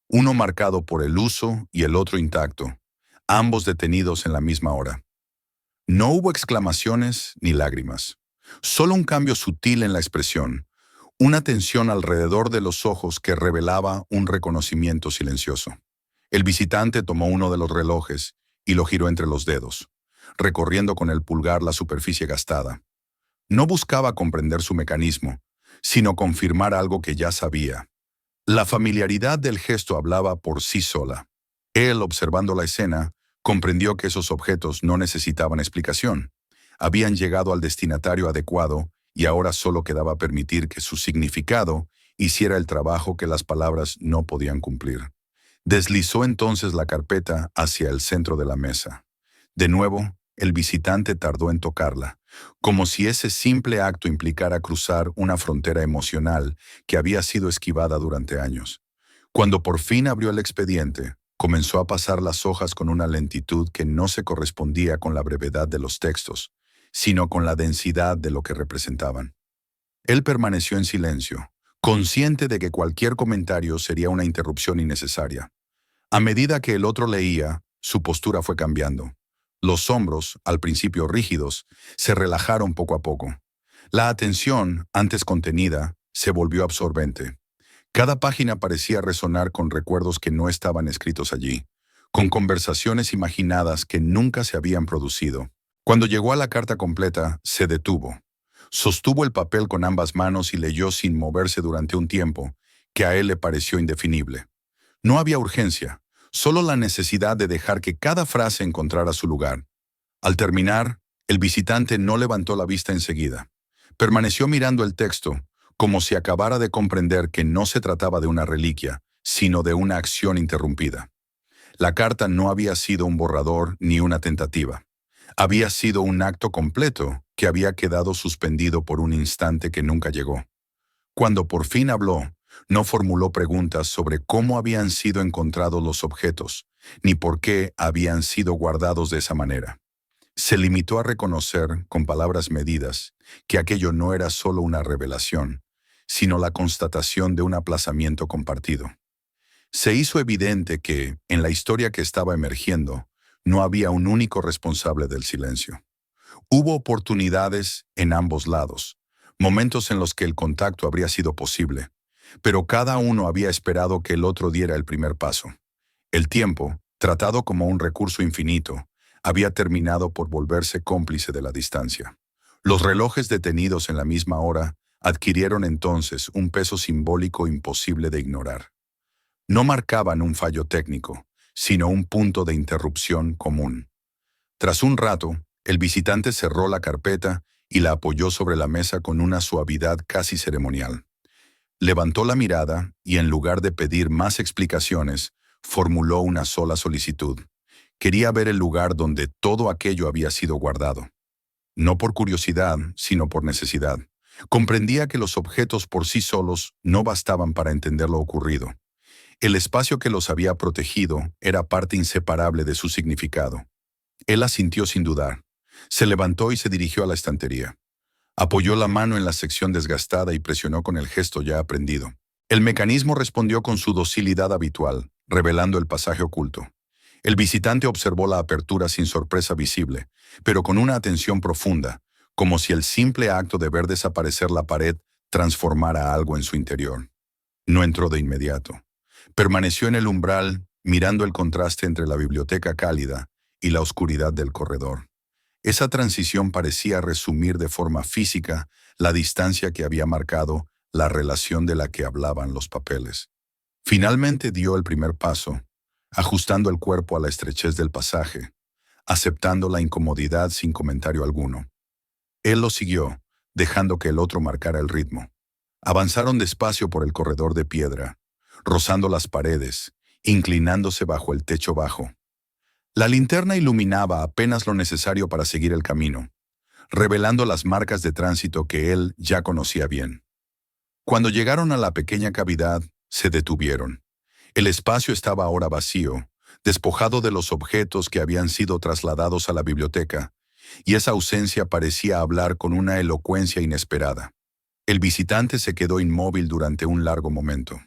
S1: uno marcado por el uso y el otro intacto, ambos detenidos en la misma hora. No hubo exclamaciones ni lágrimas, solo un cambio sutil en la expresión, una tensión alrededor de los ojos que revelaba un reconocimiento silencioso. El visitante tomó uno de los relojes y lo giró entre los dedos, recorriendo con el pulgar la superficie gastada. No buscaba comprender su mecanismo, sino confirmar algo que ya sabía. La familiaridad del gesto hablaba por sí sola. Él, observando la escena, comprendió que esos objetos no necesitaban explicación. Habían llegado al destinatario adecuado y ahora solo quedaba permitir que su significado hiciera el trabajo que las palabras no podían cumplir. Deslizó entonces la carpeta hacia el centro de la mesa. De nuevo, el visitante tardó en tocarla, como si ese simple acto implicara cruzar una frontera emocional que había sido esquivada durante años. Cuando por fin abrió el expediente, comenzó a pasar las hojas con una lentitud que no se correspondía con la brevedad de los textos, sino con la densidad de lo que representaban. Él permaneció en silencio, consciente de que cualquier comentario sería una interrupción innecesaria. A medida que el otro leía, su postura fue cambiando. Los hombros, al principio rígidos, se relajaron poco a poco. La atención, antes contenida, se volvió absorbente. Cada página parecía resonar con recuerdos que no estaban escritos allí, con conversaciones imaginadas que nunca se habían producido. Cuando llegó a la carta completa, se detuvo. Sostuvo el papel con ambas manos y leyó sin moverse durante un tiempo, que a él le pareció indefinible. No había urgencia, solo la necesidad de dejar que cada frase encontrara su lugar. Al terminar, el visitante no levantó la vista enseguida. Permaneció mirando el texto, como si acabara de comprender que no se trataba de una reliquia, sino de una acción interrumpida. La carta no había sido un borrador ni una tentativa. Había sido un acto completo que había quedado suspendido por un instante que nunca llegó. Cuando por fin habló, no formuló preguntas sobre cómo habían sido encontrados los objetos, ni por qué habían sido guardados de esa manera. Se limitó a reconocer, con palabras medidas, que aquello no era solo una revelación, sino la constatación de un aplazamiento compartido. Se hizo evidente que, en la historia que estaba emergiendo, no había un único responsable del silencio. Hubo oportunidades en ambos lados, momentos en los que el contacto habría sido posible, pero cada uno había esperado que el otro diera el primer paso. El tiempo, tratado como un recurso infinito, había terminado por volverse cómplice de la distancia. Los relojes detenidos en la misma hora adquirieron entonces un peso simbólico imposible de ignorar. No marcaban un fallo técnico, sino un punto de interrupción común. Tras un rato, el visitante cerró la carpeta y la apoyó sobre la mesa con una suavidad casi ceremonial. Levantó la mirada y, en lugar de pedir más explicaciones, formuló una sola solicitud. Quería ver el lugar donde todo aquello había sido guardado. No por curiosidad, sino por necesidad. Comprendía que los objetos por sí solos no bastaban para entender lo ocurrido. El espacio que los había protegido era parte inseparable de su significado. Él asintió sin dudar. Se levantó y se dirigió a la estantería. Apoyó la mano en la sección desgastada y presionó con el gesto ya aprendido. El mecanismo respondió con su docilidad habitual, revelando el pasaje oculto. El visitante observó la apertura sin sorpresa visible, pero con una atención profunda, como si el simple acto de ver desaparecer la pared transformara algo en su interior. No entró de inmediato. Permaneció en el umbral, mirando el contraste entre la biblioteca cálida y la oscuridad del corredor. Esa transición parecía resumir de forma física la distancia que había marcado la relación de la que hablaban los papeles. Finalmente dio el primer paso, ajustando el cuerpo a la estrechez del pasaje, aceptando la incomodidad sin comentario alguno. Él lo siguió, dejando que el otro marcara el ritmo. Avanzaron despacio por el corredor de piedra, rozando las paredes, inclinándose bajo el techo bajo. La linterna iluminaba apenas lo necesario para seguir el camino, revelando las marcas de tránsito que él ya conocía bien. Cuando llegaron a la pequeña cavidad, se detuvieron. El espacio estaba ahora vacío, despojado de los objetos que habían sido trasladados a la biblioteca, y esa ausencia parecía hablar con una elocuencia inesperada. El visitante se quedó inmóvil durante un largo momento.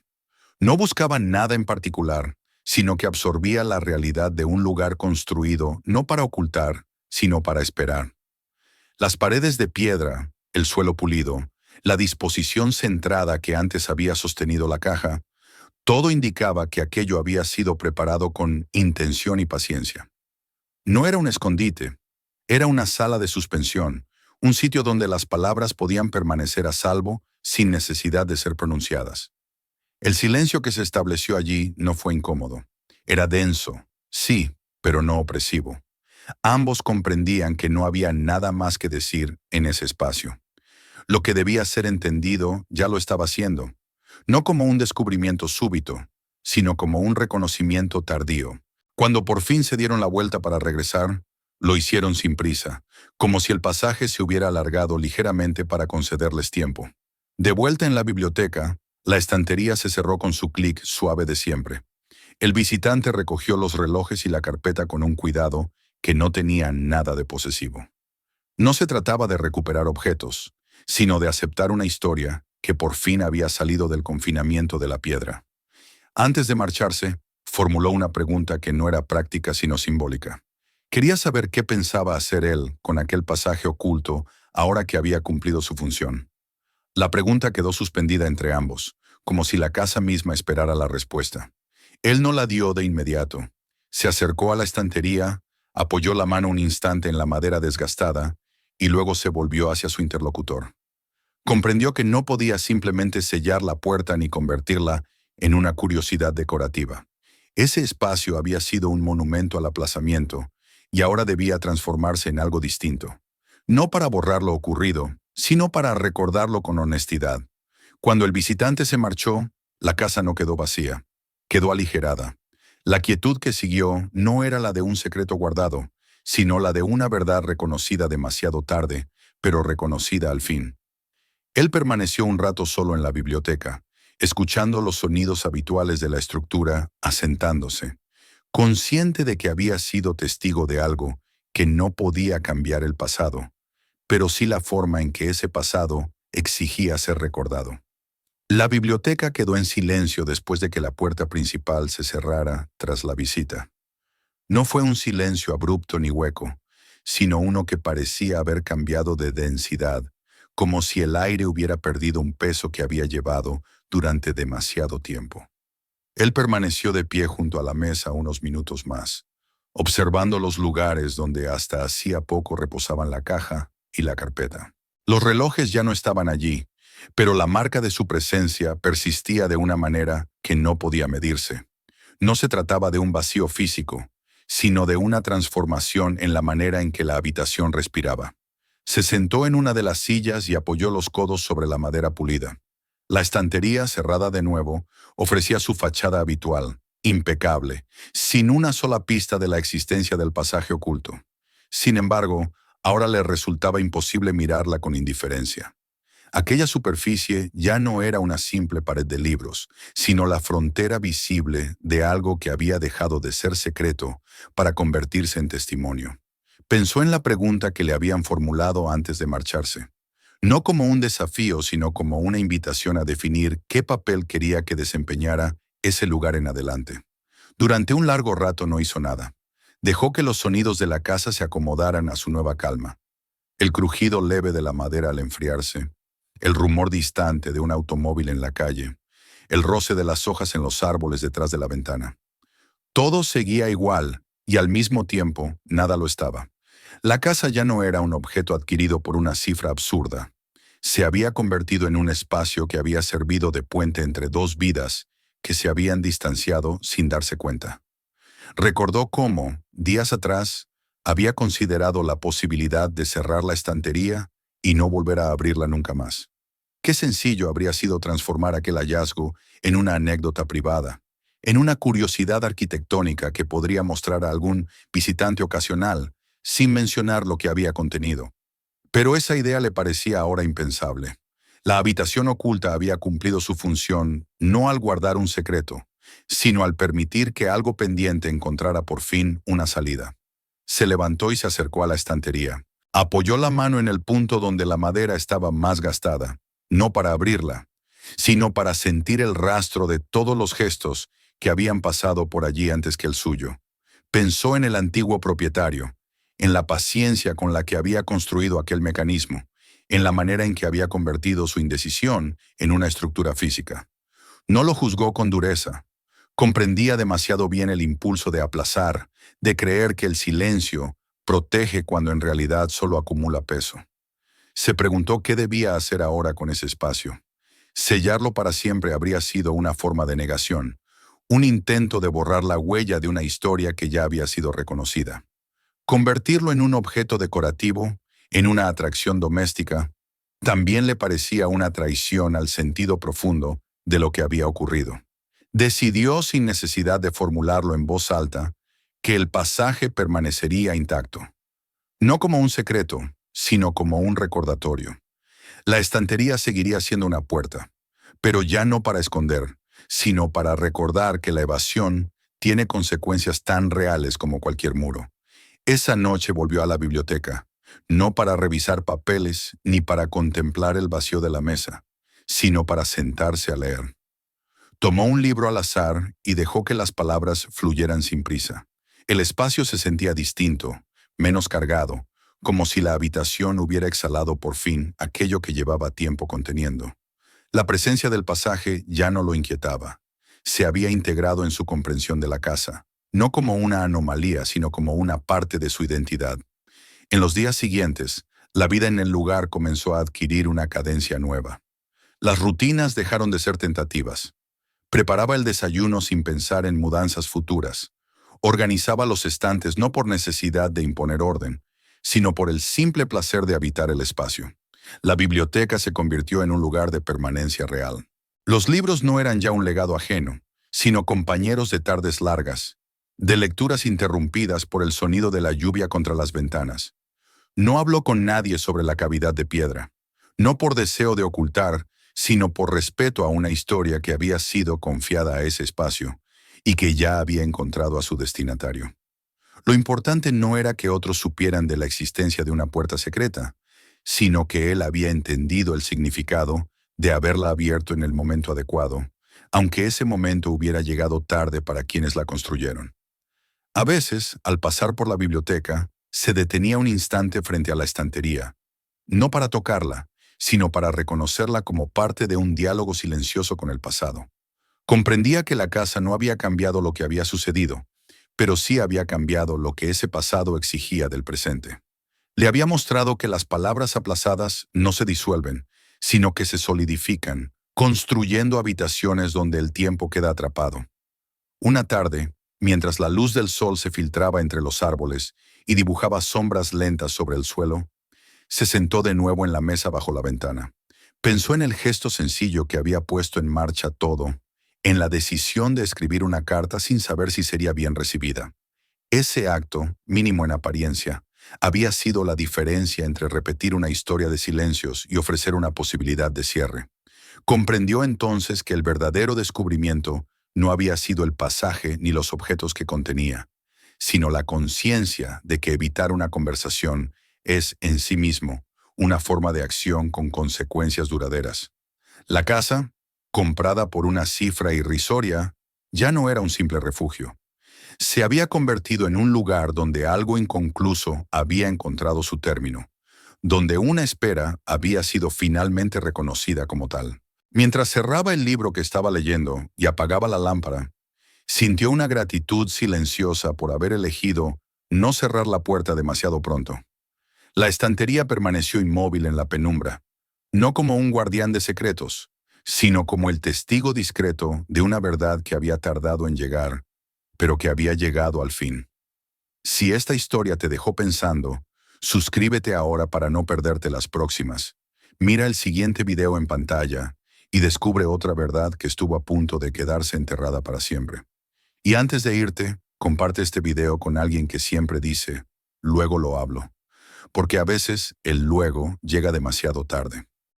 S1: No buscaba nada en particular, sino que absorbía la realidad de un lugar construido no para ocultar, sino para esperar. Las paredes de piedra, el suelo pulido, la disposición centrada que antes había sostenido la caja, todo indicaba que aquello había sido preparado con intención y paciencia. No era un escondite, era una sala de suspensión, un sitio donde las palabras podían permanecer a salvo sin necesidad de ser pronunciadas. El silencio que se estableció allí no fue incómodo. Era denso, sí, pero no opresivo. Ambos comprendían que no había nada más que decir en ese espacio. Lo que debía ser entendido ya lo estaba haciendo, no como un descubrimiento súbito, sino como un reconocimiento tardío. Cuando por fin se dieron la vuelta para regresar, lo hicieron sin prisa, como si el pasaje se hubiera alargado ligeramente para concederles tiempo. De vuelta en la biblioteca, la estantería se cerró con su clic suave de siempre. El visitante recogió los relojes y la carpeta con un cuidado que no tenía nada de posesivo. No se trataba de recuperar objetos, sino de aceptar una historia que por fin había salido del confinamiento de la piedra. Antes de marcharse, formuló una pregunta que no era práctica sino simbólica. Quería saber qué pensaba hacer él con aquel pasaje oculto ahora que había cumplido su función. La pregunta quedó suspendida entre ambos, como si la casa misma esperara la respuesta. Él no la dio de inmediato. Se acercó a la estantería, apoyó la mano un instante en la madera desgastada y luego se volvió hacia su interlocutor. Comprendió que no podía simplemente sellar la puerta ni convertirla en una curiosidad decorativa. Ese espacio había sido un monumento al aplazamiento y ahora debía transformarse en algo distinto. No para borrar lo ocurrido, sino para recordarlo con honestidad. Cuando el visitante se marchó, la casa no quedó vacía, quedó aligerada. La quietud que siguió no era la de un secreto guardado, sino la de una verdad reconocida demasiado tarde, pero reconocida al fin. Él permaneció un rato solo en la biblioteca, escuchando los sonidos habituales de la estructura, asentándose, consciente de que había sido testigo de algo que no podía cambiar el pasado, pero sí la forma en que ese pasado exigía ser recordado. La biblioteca quedó en silencio después de que la puerta principal se cerrara tras la visita. No fue un silencio abrupto ni hueco, sino uno que parecía haber cambiado de densidad, como si el aire hubiera perdido un peso que había llevado durante demasiado tiempo. Él permaneció de pie junto a la mesa unos minutos más, observando los lugares donde hasta hacía poco reposaban la caja y la carpeta. Los relojes ya no estaban allí, pero la marca de su presencia persistía de una manera que no podía medirse. No se trataba de un vacío físico, sino de una transformación en la manera en que la habitación respiraba. Se sentó en una de las sillas y apoyó los codos sobre la madera pulida. La estantería, cerrada de nuevo, ofrecía su fachada habitual, impecable, sin una sola pista de la existencia del pasaje oculto. Sin embargo, ahora le resultaba imposible mirarla con indiferencia. Aquella superficie ya no era una simple pared de libros, sino la frontera visible de algo que había dejado de ser secreto para convertirse en testimonio. Pensó en la pregunta que le habían formulado antes de marcharse. No como un desafío, sino como una invitación a definir qué papel quería que desempeñara ese lugar en adelante. Durante un largo rato no hizo nada. Dejó que los sonidos de la casa se acomodaran a su nueva calma. El crujido leve de la madera al enfriarse, el rumor distante de un automóvil en la calle, el roce de las hojas en los árboles detrás de la ventana. Todo seguía igual y al mismo tiempo nada lo estaba. La casa ya no era un objeto adquirido por una cifra absurda. Se había convertido en un espacio que había servido de puente entre dos vidas que se habían distanciado sin darse cuenta. Recordó cómo, días atrás, había considerado la posibilidad de cerrar la estantería y no volver a abrirla nunca más. Qué sencillo habría sido transformar aquel hallazgo en una anécdota privada, en una curiosidad arquitectónica que podría mostrar a algún visitante ocasional, sin mencionar lo que había contenido. Pero esa idea le parecía ahora impensable. La habitación oculta había cumplido su función no al guardar un secreto, sino al permitir que algo pendiente encontrara por fin una salida. Se levantó y se acercó a la estantería. Apoyó la mano en el punto donde la madera estaba más gastada, no para abrirla, sino para sentir el rastro de todos los gestos que habían pasado por allí antes que el suyo. Pensó en el antiguo propietario, en la paciencia con la que había construido aquel mecanismo, en la manera en que había convertido su indecisión en una estructura física. No lo juzgó con dureza. Comprendía demasiado bien el impulso de aplazar, de creer que el silencio protege cuando en realidad solo acumula peso. Se preguntó qué debía hacer ahora con ese espacio. Sellarlo para siempre habría sido una forma de negación, un intento de borrar la huella de una historia que ya había sido reconocida. Convertirlo en un objeto decorativo, en una atracción doméstica, también le parecía una traición al sentido profundo de lo que había ocurrido. Decidió, sin necesidad de formularlo en voz alta, que el pasaje permanecería intacto. No como un secreto, sino como un recordatorio. La estantería seguiría siendo una puerta, pero ya no para esconder, sino para recordar que la evasión tiene consecuencias tan reales como cualquier muro. Esa noche volvió a la biblioteca, no para revisar papeles ni para contemplar el vacío de la mesa, sino para sentarse a leer. Tomó un libro al azar y dejó que las palabras fluyeran sin prisa. El espacio se sentía distinto, menos cargado, como si la habitación hubiera exhalado por fin aquello que llevaba tiempo conteniendo. La presencia del pasaje ya no lo inquietaba. Se había integrado en su comprensión de la casa, no como una anomalía, sino como una parte de su identidad. En los días siguientes, la vida en el lugar comenzó a adquirir una cadencia nueva. Las rutinas dejaron de ser tentativas. Preparaba el desayuno sin pensar en mudanzas futuras. Organizaba los estantes no por necesidad de imponer orden, sino por el simple placer de habitar el espacio. La biblioteca se convirtió en un lugar de permanencia real. Los libros no eran ya un legado ajeno, sino compañeros de tardes largas, de lecturas interrumpidas por el sonido de la lluvia contra las ventanas. No habló con nadie sobre la cavidad de piedra, no por deseo de ocultar, sino por respeto a una historia que había sido confiada a ese espacio y que ya había encontrado a su destinatario. Lo importante no era que otros supieran de la existencia de una puerta secreta, sino que él había entendido el significado de haberla abierto en el momento adecuado, aunque ese momento hubiera llegado tarde para quienes la construyeron. A veces, al pasar por la biblioteca, se detenía un instante frente a la estantería, no para tocarla, sino para reconocerla como parte de un diálogo silencioso con el pasado. Comprendía que la casa no había cambiado lo que había sucedido, pero sí había cambiado lo que ese pasado exigía del presente. Le había mostrado que las palabras aplazadas no se disuelven, sino que se solidifican, construyendo habitaciones donde el tiempo queda atrapado. Una tarde, mientras la luz del sol se filtraba entre los árboles y dibujaba sombras lentas sobre el suelo, se sentó de nuevo en la mesa bajo la ventana. Pensó en el gesto sencillo que había puesto en marcha todo, en la decisión de escribir una carta sin saber si sería bien recibida. Ese acto, mínimo en apariencia, había sido la diferencia entre repetir una historia de silencios y ofrecer una posibilidad de cierre. Comprendió entonces que el verdadero descubrimiento no había sido el pasaje ni los objetos que contenía, sino la conciencia de que evitar una conversación es en sí mismo una forma de acción con consecuencias duraderas. La casa, comprada por una cifra irrisoria, ya no era un simple refugio. Se había convertido en un lugar donde algo inconcluso había encontrado su término, donde una espera había sido finalmente reconocida como tal. Mientras cerraba el libro que estaba leyendo y apagaba la lámpara, sintió una gratitud silenciosa por haber elegido no cerrar la puerta demasiado pronto. La estantería permaneció inmóvil en la penumbra, no como un guardián de secretos, sino como el testigo discreto de una verdad que había tardado en llegar, pero que había llegado al fin. Si esta historia te dejó pensando, suscríbete ahora para no perderte las próximas. Mira el siguiente video en pantalla y descubre otra verdad que estuvo a punto de quedarse enterrada para siempre. Y antes de irte, comparte este video con alguien que siempre dice, luego lo hablo, porque a veces el luego llega demasiado tarde.